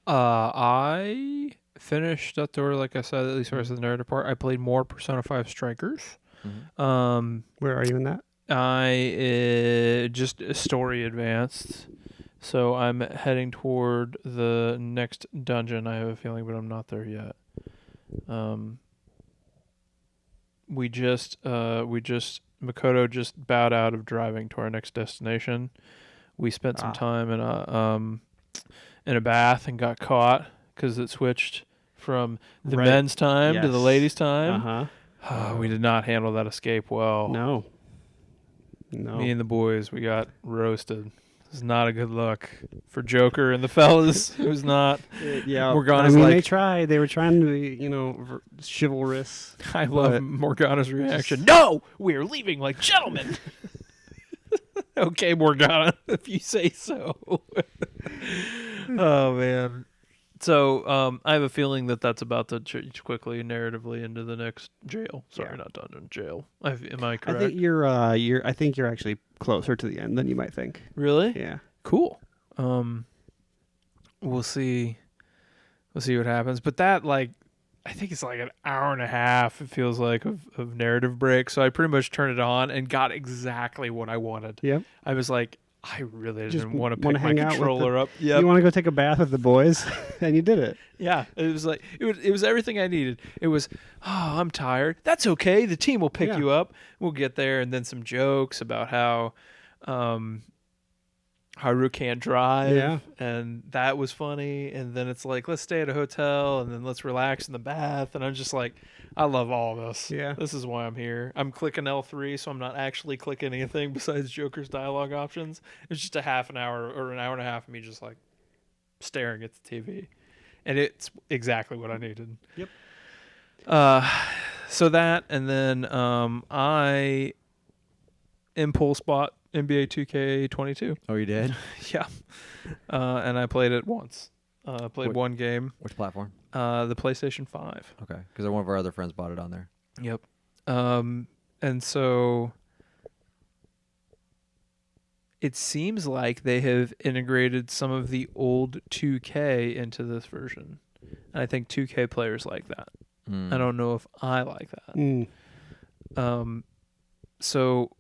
I finished that door, like I said, at least the rest of the narrative part. I played more Persona 5 Strikers.
Where are you in that?
I just story advanced. So I'm heading toward the next dungeon, I have a feeling, but I'm not there yet. Makoto just bowed out of driving to our next destination. We spent some time in a bath and got caught because it switched from the men's time to the ladies' time. We did not handle that escape well.
No.
Me and the boys, we got roasted. It's not a good look for Joker and the fellas. It was not. Morgana's
they tried. They were trying to be, chivalrous.
I love Morgana's reaction. No, we're leaving like gentlemen. Okay, Morgana, if you say so. Oh man. So I have a feeling that's about to change quickly, narratively, into the next jail. Sorry, not dungeon, jail. Am I correct?
I think you're actually closer to the end than you might think.
Really?
Yeah.
Cool. we'll see. We'll see what happens. But that, like, I think it's like an hour and a half, it feels like, of narrative break. So I pretty much turned it on and got exactly what I wanted.
Yep.
I was like, I really
Just
didn't want to
wanna
pick my
hang out with
controller up.
You want to go take a bath with the boys, and you did it.
Yeah, it was like it was everything I needed. It was, oh, I'm tired. That's okay. The team will pick
Yeah.
you up. We'll get there, and then some jokes about how Haru can't drive,
Yeah.
and that was funny. And then it's like, let's stay at a hotel, and then let's relax in the bath. And I'm just like, I love all this.
Yeah.
This is why I'm here. I'm clicking L3, so I'm not actually clicking anything besides Joker's dialogue options. It's just a half an hour or an hour and a half of me just like staring at the TV. And it's exactly what I needed.
Yep.
So that, and then I impulse bought NBA 2K22.
Oh, you did?
Yeah. And I played it once. Played one game.
Which platform?
The PlayStation 5.
Okay, because one of our other friends bought it on there.
Yep. And so it seems like they have integrated some of the old 2K into this version. And I think 2K players like that. I don't know if I like that. So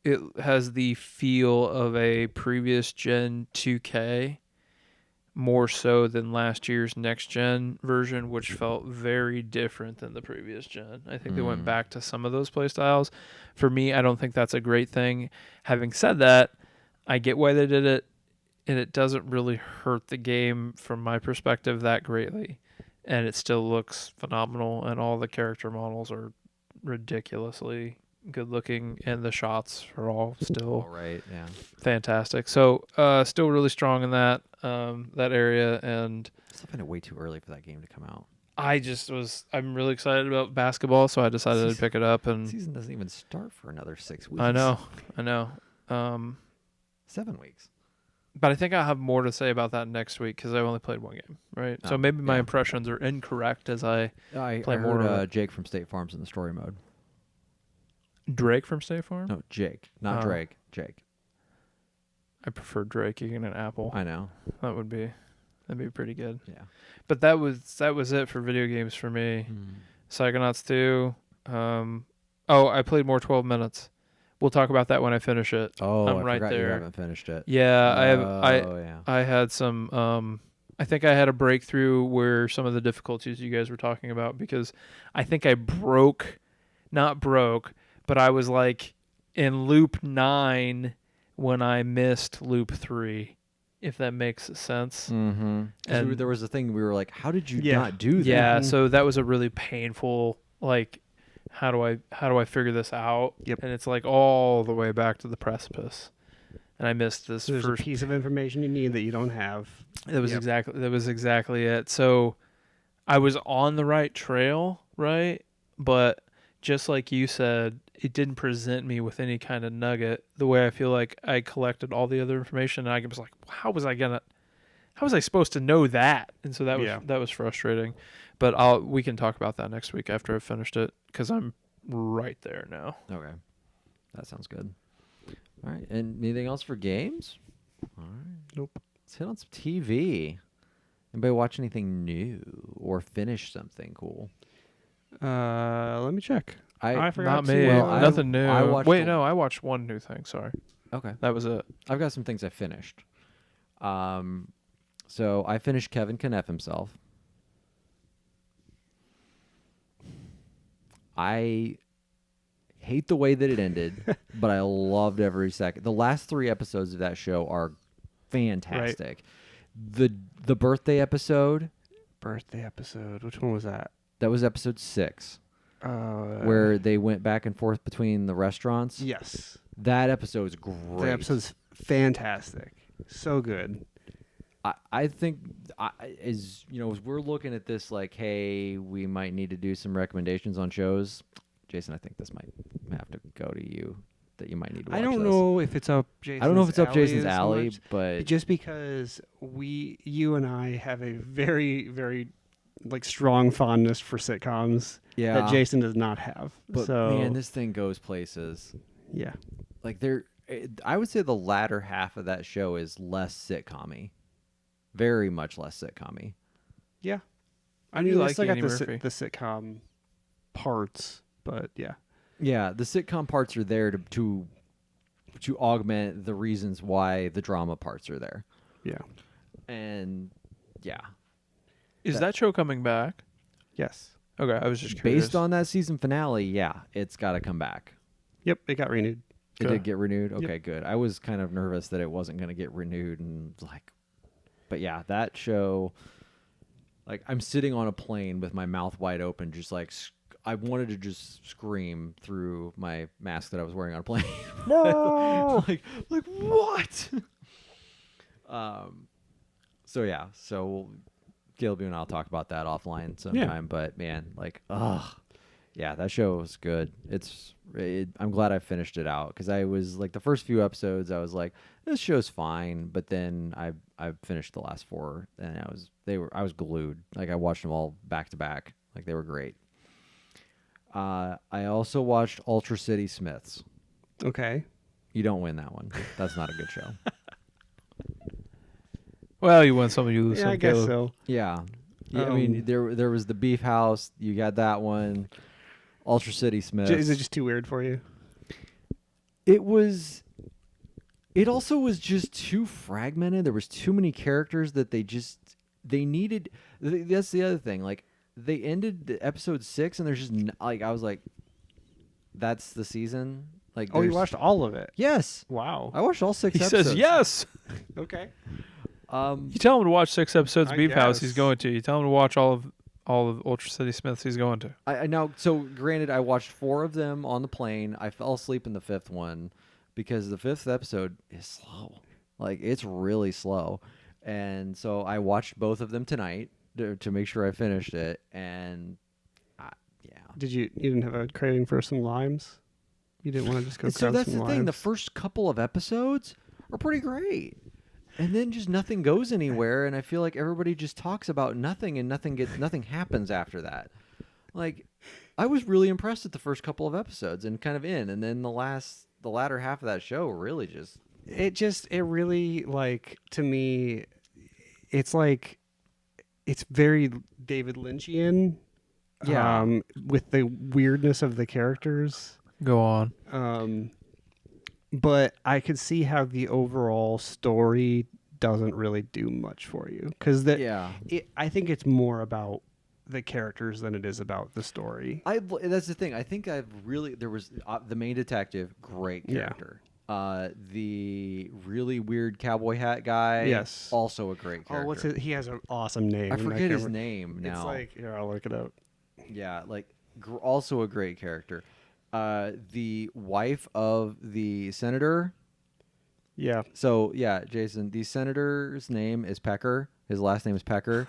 it has the feel of a previous gen 2K more so than last year's next gen version, which felt very different than the previous gen. I think they went back to some of those play styles. For me, I don't think that's a great thing. Having said that, I get why they did it, and it doesn't really hurt the game from my perspective that greatly. And it still looks phenomenal, and all the character models are ridiculously good looking, and the shots are all still fantastic. So still really strong in that area, and
I find it way too early for that game to come out.
I'm really excited about basketball, so I decided to pick it up. And
season doesn't even start for another 6 weeks.
I know.
7 weeks.
But I think I'll have more to say about that next week because I only played one game, right? So maybe my impressions are incorrect as I play more.
I heard Jake from State Farm's in the story mode.
Drake from State Farm?
No, Jake, not Drake. Jake.
I prefer Drake eating an apple.
Oh.
I know.
That'd be pretty good.
Yeah.
But that was it for video games for me. Psychonauts 2. I played more 12 minutes. We'll talk about that when I finish it.
Oh,
I'm
I
right
forgot
there.
You haven't finished it.
Yeah, I had some. I think I had a breakthrough where some of the difficulties you guys were talking about, because I think I not broke, but I was like in loop 9 when I missed loop 3, if that makes sense.
Mm-hmm. And there was a thing we were like, how did you not do that?
Yeah, so that was a really painful, like, how do I figure this out?
Yep.
And it's like all the way back to the precipice. And I missed this
So there's
first
a piece of information you need that you don't have.
That was exactly it. So I was on the right trail, right? But just like you said, it didn't present me with any kind of nugget the way I feel like I collected all the other information, and I was like, how was I supposed to know that? And so that was frustrating. But we can talk about that next week after I've finished it, because I'm right there now.
Okay. That sounds good. All right. And anything else for games? All right.
Nope.
Let's hit on some TV. Anybody watch anything new or finish something cool?
Let me check.
I
forgot.
Not me.
Well,
Nothing new.
I watched
I watched one new thing. Sorry.
Okay.
That was it.
I've got some things I finished. So I finished Kevin Can F Himself. I hate the way that it ended, but I loved every second. The last 3 episodes of that show are fantastic. Right. The birthday episode.
Which one was that?
That was episode 6. Where they went back and forth between the restaurants.
Yes.
That episode is great.
The episode's fantastic. So good.
I think as we're looking at this like, hey, we might need to do some recommendations on shows. Jason, I think this might have to go to you. That you might need to watch.
I don't know if it's up Jason's
I don't know if it's up Jason's
so
alley,
much,
but
just because you and I have a very, very like strong fondness for sitcoms that Jason does not have.
But man, this thing goes places.
Yeah.
Like I would say the latter half of that show is less sitcom-y. very much less sitcom-y.
Yeah.
I
I
do
mean,
like
I still got
Andy
the
Murphy.
the sitcom parts, but yeah.
Yeah, the sitcom parts are there to augment the reasons why the drama parts are there.
Yeah.
And yeah,
Is that show coming back?
Yes.
Okay, I was just curious.
based on that season finale, yeah, it's got to come back.
Yep, it got renewed.
It
Okay.
did get renewed.
Yep.
Okay, good. I was kind of nervous that it wasn't going to get renewed, and like, but yeah, that show. Like, I'm sitting on a plane with my mouth wide open, just like I wanted to just scream through my mask that I was wearing on a plane. like what? So yeah, so Caleb, you and I'll talk about that offline sometime. But man, like, yeah, that show was good. I'm glad I finished it out because I was like the first few episodes, I was like, this show's fine, but then I finished the last 4, and I was glued. Like I watched them all back to back. Like they were great. I also watched Ultra City Smiths.
Okay.
You don't win that one. That's not a good show.
Well, you win some, you lose
Yeah,
some.
I guess
Caleb.
so.
Yeah. I mean, there was the Beef House. You got that one. Ultra City Smiths.
Is it just too weird for you?
It was. It also was just too fragmented. There was too many characters that they needed. That's the other thing. Like they ended episode 6, and there's just like I was like, that's the season. Like
Oh, you
there's-
watched all of it?
Yes,
Wow.
I watched all 6
He
episodes.
says yes.
Okay.
You tell him to watch 6 episodes of
I
Beef House. He's
guess.
going to. You tell him to watch all of Ultra City Smiths. He's going to.
I now. So granted, I watched 4 of them on the plane. I fell asleep in the 5th one because the 5th episode is slow. Like it's really slow, and so I watched both of them tonight to make sure I finished it. And yeah.
Did you didn't have a craving for some limes? You didn't want to just go
So
grab
that's
some
the thing. The
limes?
first couple of episodes are pretty great, and then just nothing goes anywhere. And I feel like everybody just talks about nothing, and nothing happens after that. Like, I was really impressed at the first couple of episodes and kind of and then the latter half of that show really just.
It really, like, to me, it's like, it's very David Lynchian.
Yeah.
With the weirdness of the characters.
Go on.
But I could see how the overall story doesn't really do much for you. Because
Yeah.
I think it's more about the characters than it is about the story.
That's the thing. I think there was the main detective, great
Yeah.
character. The really weird cowboy hat guy,
Yes.
also a great character.
Oh, what's it? He has an awesome name.
I
and
forget
can't
his
remember-
name now.
It's like, here, I'll look it up.
Yeah, like also a great character. The wife of the senator.
Yeah.
So yeah, Jason, the senator's name is Pecker. His last name is Pecker,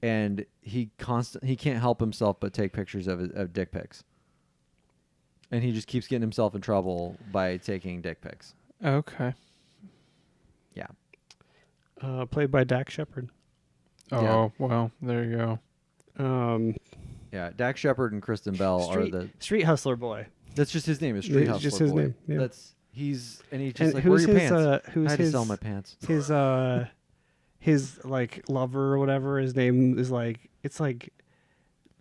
and he can't help himself but take pictures of dick pics. And he just keeps getting himself in trouble by taking dick pics.
Okay.
Yeah.
Played by Dak Shepard.
Oh,
Yeah.
well, there you go.
Yeah, Dak Shepard and Kristen Bell are the.
Street Hustler boy.
That's just his name. Is Street
It's
Hustler
just his
Boy.
name, yeah.
He's just
And
like, where are
who's
your
his,
pants?
who's
I had
his,
to sell my pants.
his like lover or whatever. His name is like, it's like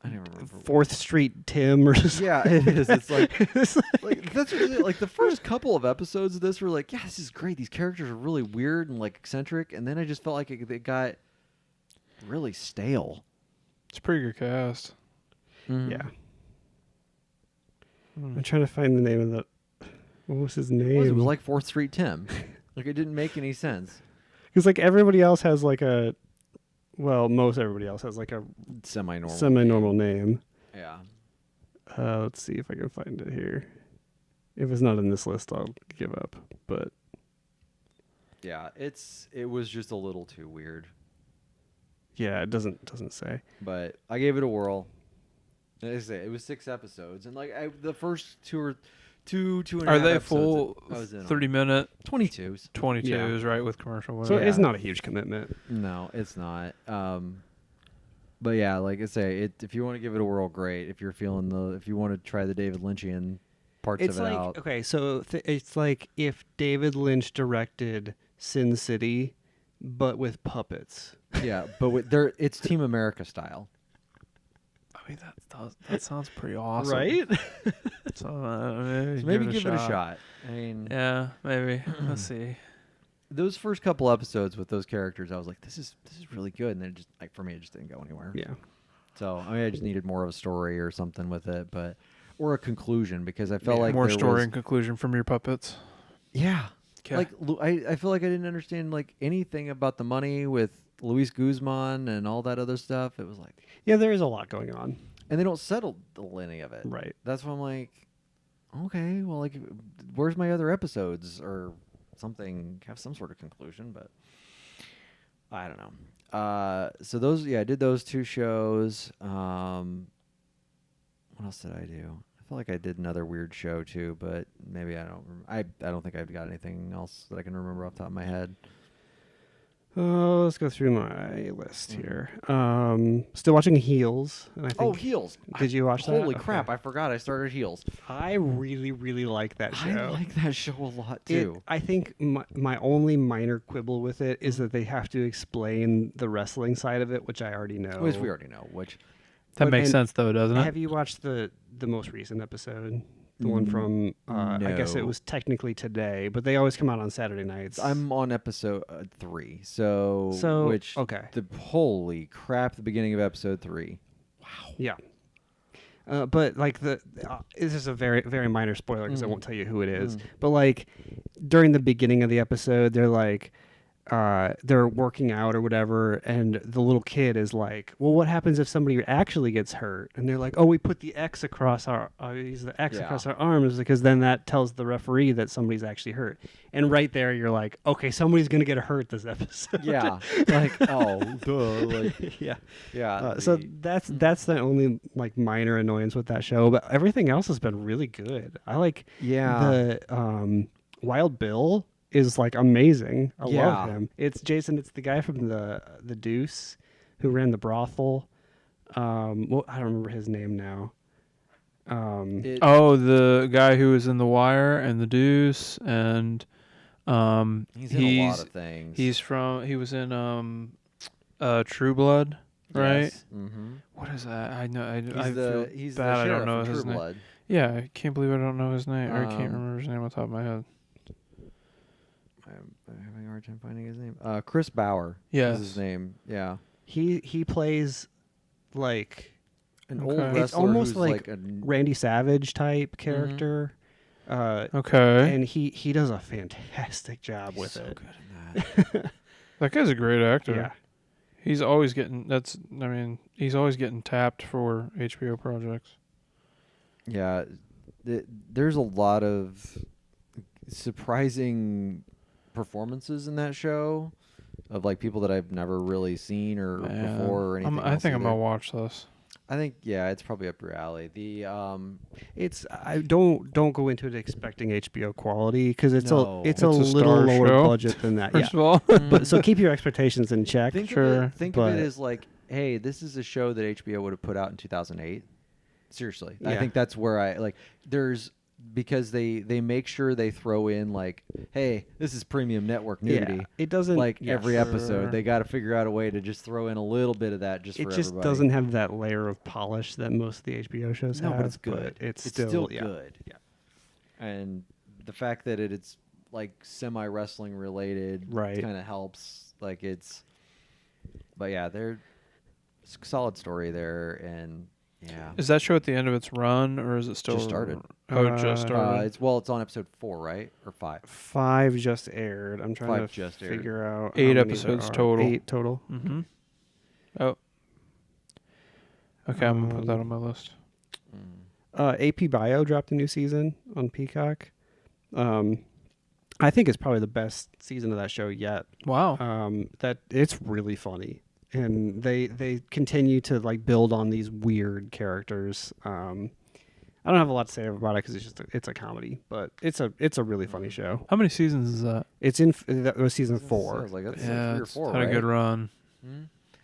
I don't remember.
4th Street Tim or something.
Yeah, it is. It's like,
It's
like that's what it is. Like the first couple of episodes of this were like, yeah, this is great. These characters are really weird and like eccentric, and then I just felt like it got really stale.
It's a pretty good cast.
Mhm.
Yeah.
Hmm.
I'm trying to find the name of the. What was his
It
name?
was like 4th Street Tim. Like it didn't make any sense.
Because like everybody else has like a, well, most everybody else has like a
Semi-normal.
semi-normal name.
Yeah.
Let's see if I can find it here. If it's not in this list, I'll give up. But
Yeah, it was just a little too weird.
yeah, it doesn't say.
But I gave it a whirl. Like I say, it was 6 episodes, and like the first 2 or 2.5
Are they
episodes
full
I was in on.
30-minute
22s.
22s, right, with commercial?
So
whatever.
it's not a huge commitment.
No, it's not. But yeah, like I say, if you want to give it a whirl, great. If you want to try the David Lynchian parts
It's
of it
like
out,
okay, so it's like if David Lynch directed Sin City, but with puppets.
Yeah, but it's Team America style.
I mean, that sounds pretty awesome.
Right?
So,
Maybe give it a shot. I mean,
Yeah, maybe. Let's see.
those first couple episodes with those characters, I was like, this is really good, and then it just like for me, it just didn't go anywhere.
Yeah.
So I mean, I just needed more of a story or something with it, or a conclusion, because I felt like
more
there
story
was,
and conclusion from your puppets.
Yeah.
'Kay.
Like I feel like I didn't understand like anything about the money with Luis Guzman and all that other stuff. It was like,
Yeah, there is a lot going on.
and they don't settle any of it.
Right.
That's why I'm like, okay, well, like, where's my other episodes or something? Have some sort of conclusion, but I don't know. So those, I did those 2 shows. What else did I do? I feel like I did another weird show too, but maybe I don't. I don't think I've got anything else that I can remember off the top of my head.
Let's go through my list here. Still watching Heels. And I think,
Heels!
Did you watch that?
Holy
Okay.
crap! I forgot I started Heels.
I really, really like that show.
I like that show a lot too.
I think my only minor quibble with it is that they have to explain the wrestling side of it, which I already know.
Which we already know.
That makes
and
sense, though, doesn't it?
Have you watched the most recent episode? The one from, I guess it
No.
was technically today, but they always come out on Saturday nights.
I'm on episode 3, so
okay.
Holy crap! The beginning of episode 3.
Yeah. But like this is a very, very minor spoiler because I won't tell you who it is. But like during the beginning of the episode, they're like, they're working out or whatever, and the little kid is like, well, what happens if somebody actually gets hurt? And they're like, oh, we put the X across use the X across our arms because then that tells the referee that somebody's actually hurt. And right there, you're like, okay, somebody's gonna get hurt this episode.
Yeah, like duh, like
yeah. So that's the only like minor annoyance with that show, but everything else has been really good. I like the Wild Bill is like amazing. I love him. It's Jason. It's the guy from the Deuce who ran the brothel. Well, I don't remember his name now.
The guy who was in The Wire and The Deuce, and
he's in a lot of things.
He was in True Blood, right?
Yes. Mm-hmm.
What is that? I know. I
He's
feel
the
bad. I don't
sheriff
know
in
his
True
name.
Blood.
Yeah, I can't believe I don't know his name. Or I can't remember his name on top of my head.
I'm having a hard time finding his name. Chris Bauer.
Yes.
Is his name. Yeah.
He plays like
An old
Okay.
wrestler
it's almost
who's
like
a
Randy Savage type character.
Okay.
And he does a fantastic job with
so
it.
good in that.
That guy's a great actor.
Yeah.
He's always getting he's always getting tapped for HBO projects.
Yeah. There's a lot of surprising performances in that show of like people that I've never really seen or before or anything.
I think I'm
either.
gonna watch this.
I think it's probably up your alley. The
I don't go into it expecting HBO quality because it's
No.
a
It's a
little
Star
lower
show,
budget than that.
First
Yeah.
of all,
But so keep your expectations in check.
think
Sure.
of it
but-
as like, hey, this is a show that HBO would have put out in 2008. Seriously, I
Yeah.
think that's where I like. There's because they make sure they throw in like, hey, this is premium network nudity.
Yeah, it doesn't
Like
yeah.
every
Sure.
episode, they got to figure out a way to just throw in a little bit of that just
It
for
just
everybody.
doesn't have that layer of polish that most of the HBO shows
No,
have.
but it's good.
It's still yeah.
good.
Yeah.
And the fact that it's like semi wrestling related,
Right.
kind of helps. Like it's, but yeah, they're solid story there, and yeah,
is that show at the end of its run, or is it still
Just started.
Oh, it just started.
it's on episode 4, right, or 5?
5 just aired. I'm trying
5
to
just aired.
figure out
8
how many there
episodes
are.
total.
8 total.
Mm-hmm. Oh. Okay, I'm gonna put that on my list.
AP Bio dropped a new season on Peacock. I think it's probably the best season of that show yet.
Wow.
That it's really funny, and they continue to like build on these weird characters. I don't have a lot to say about it because it's a comedy, but it's a really funny show.
How many seasons is that?
It's that was season 4.
Sounds like that's like
Yeah,
3 or
it's
4,
had
right?
a good run.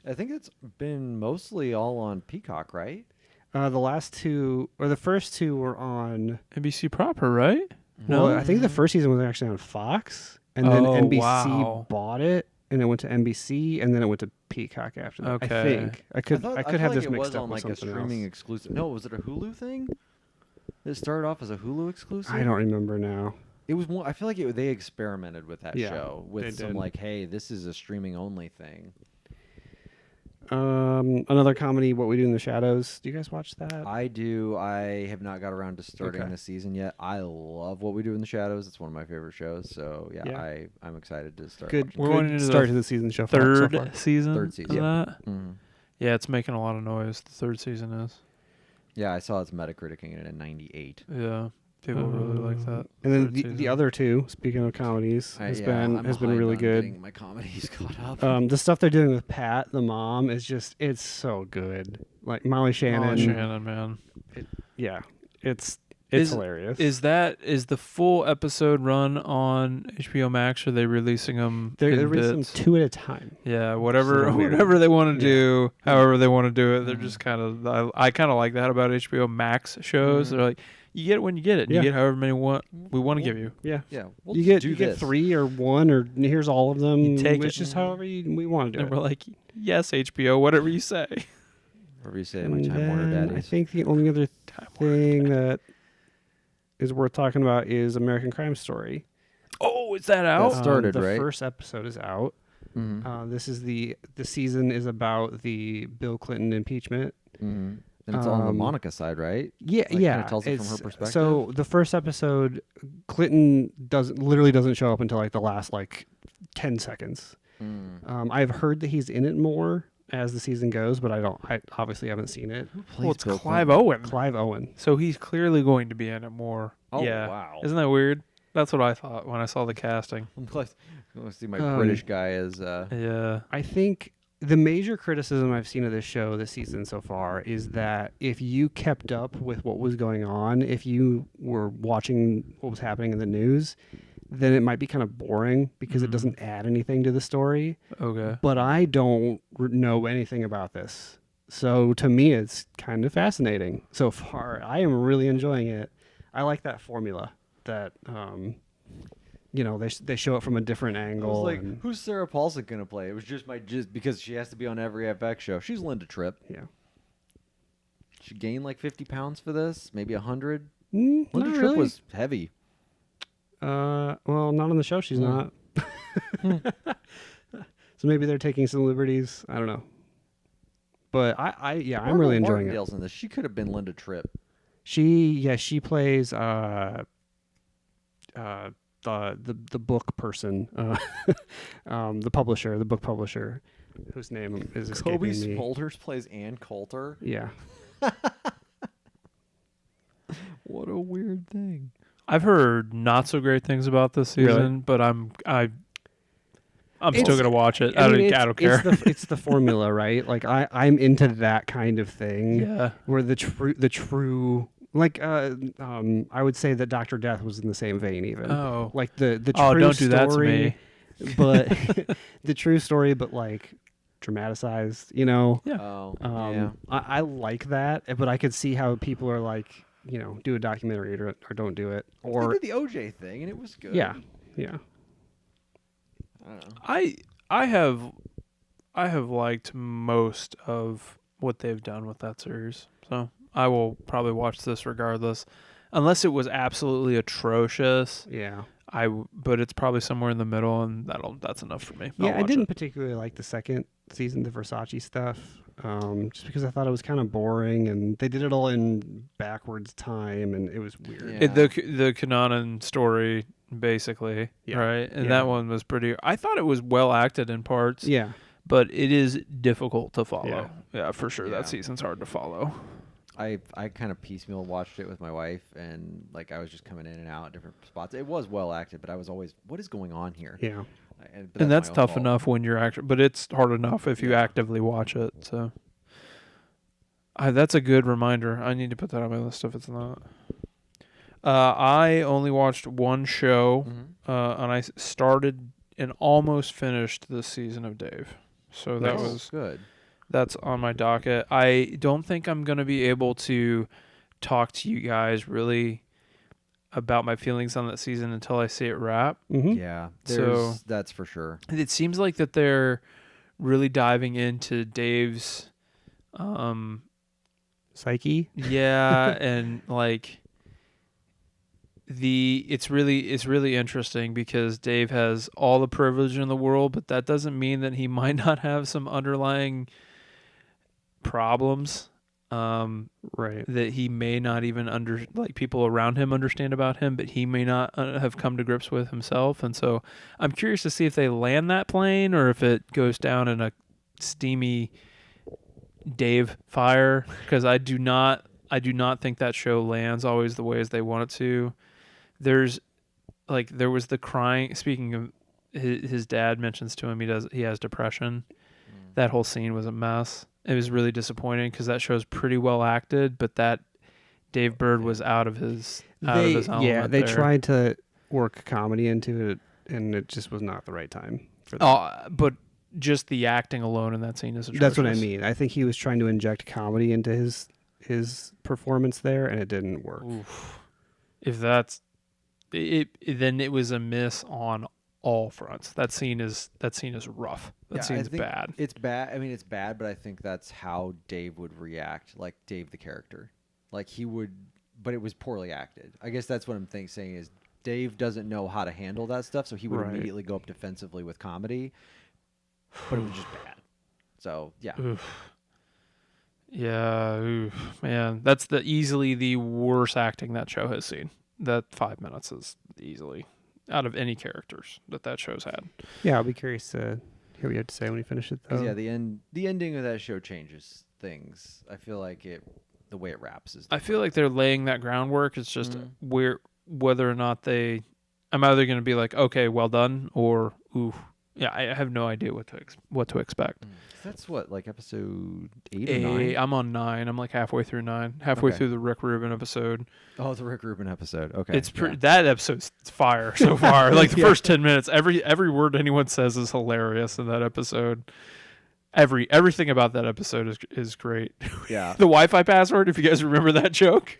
I think it's been mostly all on Peacock, right?
The last 2 or the first 2 were on.
NBC proper, right?
Well,
No,
I think the first season was actually on Fox, and then
Oh,
NBC
wow.
bought it and it went to NBC, and then it went to Peacock after that.
Okay.
I think I could
I
have
feel
this
like it
mixed
was
up
on
with
like a
something
streaming
else.
exclusive. No, was it a Hulu thing? It started off as a Hulu exclusive.
I don't remember now.
It was more. I feel like they experimented with that
Yeah,
show
they
with some
did.
like, hey, this is a streaming only thing.
Another comedy, What We Do in the Shadows. Do you guys watch that?
I do. I have not got around to starting
Okay.
this season yet. I love What We Do in the Shadows. It's one of my favorite shows. So
Yeah.
I'm excited to start.
Good,
watching
We're
it.
going
good
into
start
the
to the season so
Third
far.
season.
Third season.
Of
Yeah.
that.
Mhm.
Yeah, it's making a lot of noise. The third season is.
Yeah, I saw it's Metacriticing it at 98.
Yeah, people really like that.
And then
third
the
season.
other two, speaking of comedies, has been
I'm
has been
behind
really
on
good.
getting my comedies caught up.
The stuff they're doing with Pat, the mom, is just it's so good. Like Molly Shannon.
Molly Shannon, man.
Yeah, it's
Is-
hilarious.
Is the full episode run on HBO Max? Or are they releasing them
they're
in
releasing
bits?
2 at a time.
Yeah, whatever
So weird.
whatever they want to
Yeah.
do, however they want to do it. They're
Mhm.
just kind of. I kind of like that about HBO Max shows.
Mhm.
They're like, you get it when you get it. And
Yeah.
You get however many we want to give you.
Yeah.
Yeah,
You get 3 or 1 or here's all of them.
You take
it's
it.
just however we want to do
And
it.
we're like, yes, HBO, whatever you say.
Whatever you say, my
And
Time Warner
then
daddies.
I think the only other thing that is worth talking about is American Crime Story.
Oh, is that out?
That's- started,
the
right?
first episode is out.
Mhm.
This is the season is about the Bill Clinton impeachment.
Mhm. And it's on the
Um,
Monica side, right?
Yeah,
Like,
yeah.
kinda tells it from her
it's-
perspective?
So the first episode, Clinton literally doesn't show up until like the last 10 seconds. I've heard that he's in it more as the season goes, but I obviously haven't seen it.
Well, it's
Bill
Clive
Clinton?
Owen.
Clive Owen.
So he's clearly going to be in it more.
Oh,
yeah.
wow.
Isn't that weird? That's what I thought when I saw the casting.
I'm glad to see my
Um,
British guy as.
Yeah.
I think the major criticism I've seen of this show this season so far is that if you kept up with what was going on, if you were watching what was happening in the news, then it might be kind of boring because it
Mhm.
doesn't add anything to the story.
Okay.
But I don't know anything about this. So to me, it's kind of fascinating so far. I am really enjoying it. I like that formula that, they show it from a different
I
angle.
was like,
and-
who's Sarah Paulson gonna play? It was just because she has to be on every FX show. She's Linda Tripp.
yeah.
She gained like 50 pounds for this, maybe 100.
Not
Linda Tripp
really.
was heavy.
Well, not on the show. She's not. So maybe they're taking some liberties. I don't know. But I'm really enjoying it.
Martindale's in this. She could have been Linda Tripp.
She plays the book person, the book publisher, whose name is escaping
Kobe
me.
Smulders plays Ann Coulter.
Yeah.
What a weird thing.
I've heard not so great things about this
Really?
season, but I'm still
It's-
gonna watch it.
I
I
mean,
don't care.
It's the formula, right? Like I'm into that kind of thing.
Yeah.
Where the true I would say that Dr. Death was in the same vein even.
Oh.
Like the true
Oh, don't do
story,
that to me.
but the true story, but like dramatized,
Yeah.
Oh,
Um,
yeah.
I like that, but I could see how people are like, do a documentary or don't do it.
They
Or
did the OJ thing, and it was good.
yeah.
I don't know.
I have liked most of what they've done with that series. So I will probably watch this regardless. Unless it was absolutely atrocious.
Yeah.
But it's probably somewhere in the middle, and that's enough for me. I'll
Yeah, I
watch
didn't
it.
particularly like the second season, the Versace stuff, just because I thought it was kind of boring, and they did it all in backwards time, and it was weird.
Yeah.
The Kananan story, basically,
Yeah.
right? And
Yeah.
that one was pretty. I thought it was well acted in parts,
Yeah.
but it is difficult to follow.
Yeah.
Yeah, for sure.
Yeah.
That season's hard to follow.
I kind of piecemeal watched it with my wife, and like I was just coming in and out at different spots. It was well acted, but I was always, what is going on here?
Yeah.
But
And that's
my own
tough
fault.
enough when you're but it's hard enough if you
Yeah.
actively watch it. So that's a good reminder. I need to put that on my list if it's not. I only watched one show,
Mhm.
and I started and almost finished this season of Dave. So that
Oh,
was
good.
that's on my docket. I don't think I'm going to be able to talk to you guys really about my feelings on that season until I see it wrap.
Mm-hmm.
Yeah,
So-
that's for sure.
It seems like that they're really diving into Dave's
Psyche.
yeah, and like it's really interesting because Dave has all the privilege in the world, but that doesn't mean that he might not have some underlying problems
Right.
that he may not even people around him understand about him, but he may not have come to grips with himself. And so I'm curious to see if they land that plane or if it goes down in a steamy Dave fire, because I do not think that show lands always the way as they want it to. There was the crying. Speaking of his dad mentions to him he has depression. That whole scene was a mess. It was really disappointing because that show's pretty well acted, but that Dave Bird was out of his element.
Yeah, they
there.
tried to work comedy into it, and it just was not the right time for that.
But just the acting alone in that scene is atrocious.
That's what I mean. I think he was trying to inject comedy into his performance there, and it didn't work.
Oof. If that's it, then it was a miss on all fronts. That scene is rough. That scene's bad.
It's bad. I mean, it's bad, but I think that's how Dave would react, like Dave the character. Like he would, but it was poorly acted. I guess that's what I'm saying is Dave doesn't know how to handle that stuff, so he would
Right.
immediately go up defensively with comedy, but it was just bad. So, yeah.
Oof. Yeah, oof, man. That's easily the worst acting that show has seen. That 5 minutes is easily out of any characters that show's had.
Yeah, I'll be curious to hear what you have to say when we finish it, though.
'Cause, yeah, the ending of that show changes things. I feel like the way it wraps is
I feel like they're laying that groundwork. It's just
Mhm.
whether or not I'm either going to be like, okay, well done, or ooh, yeah, I have no idea what to expect.
That's what, like episode 8 or 9?
I'm on 9. I'm like halfway through 9. Halfway
Okay.
through the Rick Rubin episode.
Oh, the Rick Rubin episode. Okay.
It's that episode's fire so far. Like the
Yeah.
first 10 minutes, every word anyone says is hilarious in that episode. Everything about that episode is great.
Yeah.
The Wi-Fi password, if you guys remember that joke.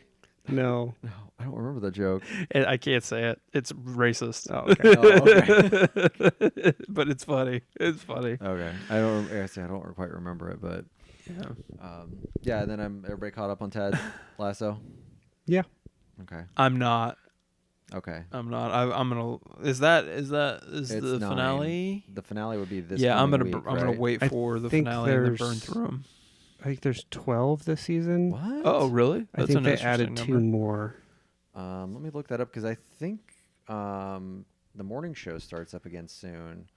No.
No, I don't remember the joke.
I can't say it. It's racist.
Oh, okay.
Oh, okay.
But it's funny. It's funny.
Okay. I don't quite remember it, but
Yeah.
yeah. And then everybody caught up on Ted Lasso.
Yeah.
Okay.
I'm not.
Okay.
I'm gonna. Is the
It's 9.
finale?
The finale would be this.
Yeah, I'm
coming
gonna
week,
I'm gonna
right?
wait
I
for the
think
finale and then burn
there's-
through them.
I think there's 12 this season.
What?
Oh, really?
I think they added 2 more.
Let me look that up because I think the morning show starts up again soon.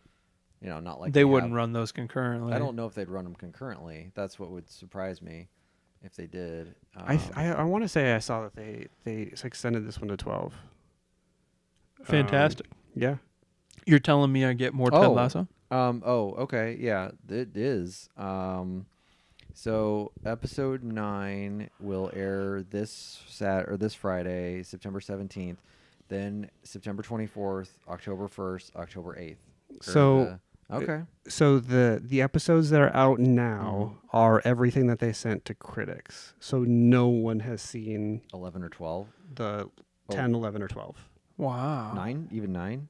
You know, not like
They wouldn't
have-
run those concurrently.
I don't know if they'd run them concurrently. That's what would surprise me if they did.
I want to say I saw that they extended this one to 12.
Fantastic.
Yeah.
You're telling me I get more Ted
Oh.
Lasso?
Okay. Yeah, it is. So episode 9 will air this Friday, September 17th. Then September 24th, October 1st, October 8th.
So
Okay.
So the episodes that are out now are everything that they sent to critics. So no one has seen
11 or 12.
the 10, 11, or 12.
Wow.
9, even 9.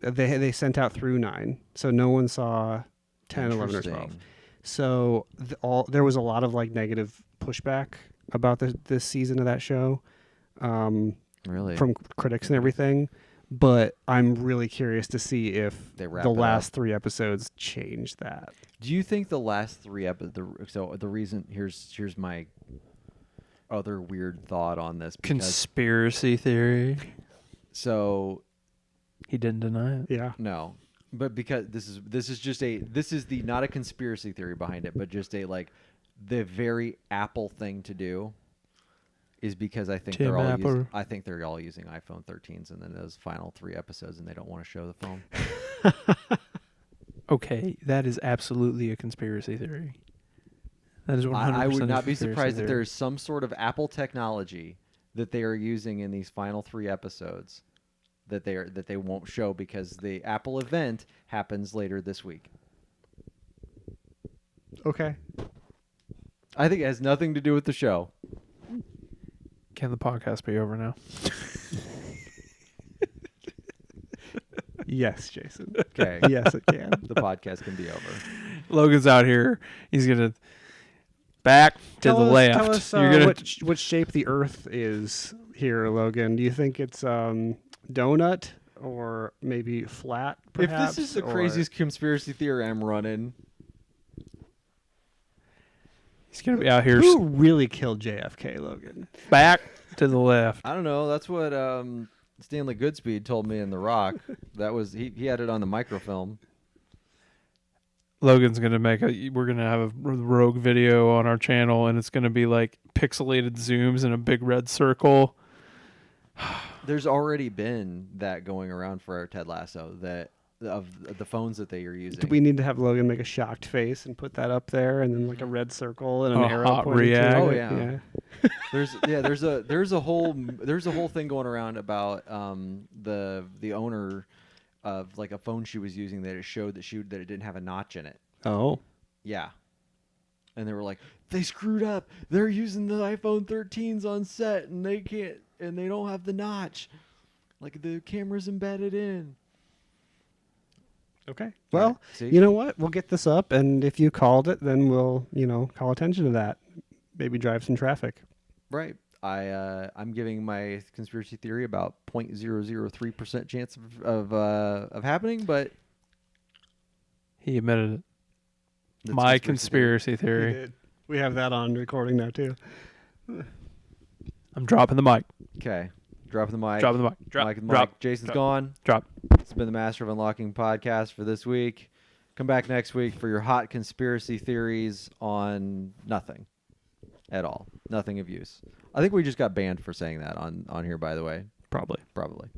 They sent out through 9. So no one saw 10, 11, or 12.
Interesting.
So there was a lot of like negative pushback about this season of that show
Really?
from critics and everything. But I'm really curious to see if
They wrap
the
it
last
up.
3 episodes change that.
Do you think the last 3 episodes? So the reason here's my other weird thought on this. Because,
Conspiracy theory.
so
He didn't deny it.
Yeah.
no, but because this is the not a conspiracy theory behind it, but just a like the very Apple thing to do. Is because I think
Tim Apple.
they're all using iPhone 13s, and then those final 3 episodes, and they don't want to show the phone.
Okay, that is absolutely a conspiracy theory. That is 100%.
I would
a
not be
conspiracy
surprised if
theory.
there is some sort of Apple technology that they are using in these final 3 episodes that they won't show because the Apple event happens later this week.
Okay.
I think it has nothing to do with the show.
Can the podcast be over now?
Yes, Jason.
Okay.
Yes, it can.
The podcast can be over.
Logan's out here. He's gonna back to the left.
Tell us
You're gonna
what shape the Earth is here, Logan. Do you think it's donut or maybe flat? Perhaps,
If this is the
or-
craziest conspiracy theory I'm running,
he's gonna be out here
Who really killed JFK, Logan?
back to the left.
I don't know. That's what Stanley Goodspeed told me in The Rock. That was he had it on the microfilm.
Logan's gonna we're gonna have a rogue video on our channel, and it's gonna be like pixelated zooms in a big red circle.
There's already been that going around for our Ted Lasso of the phones that they are using.
Do we need to have Logan make a shocked face and put that up there, and then like a red circle and an
A
arrow
hot
pointing
react.
to
Oh,
it?
yeah. There's a whole thing going around about the owner of like a phone she was using that it showed that it didn't have a notch in it.
Oh.
Yeah. And they were like, they screwed up. They're using the iPhone 13s on set and they can't, and they don't have the notch. Like the camera's embedded in.
Okay. Well,
See?
you know what? We'll get this up, and if you called it, then we'll, call attention to that. Maybe drive some traffic.
Right. I'm giving my conspiracy theory about 0.003% chance of happening, but
He admitted it.
that's
My conspiracy theory.
We have that on recording now too.
I'm dropping the mic.
Okay. Dropping the mic.
Dropping the mic. Drop.
Mic and
Drop.
mic. Jason's
Drop.
gone.
Drop.
It's been the Master of Unlocking podcast for this week. Come back next week for your hot conspiracy theories on nothing at all. Nothing of use. I think we just got banned for saying that on here, by the way.
Probably.
Probably.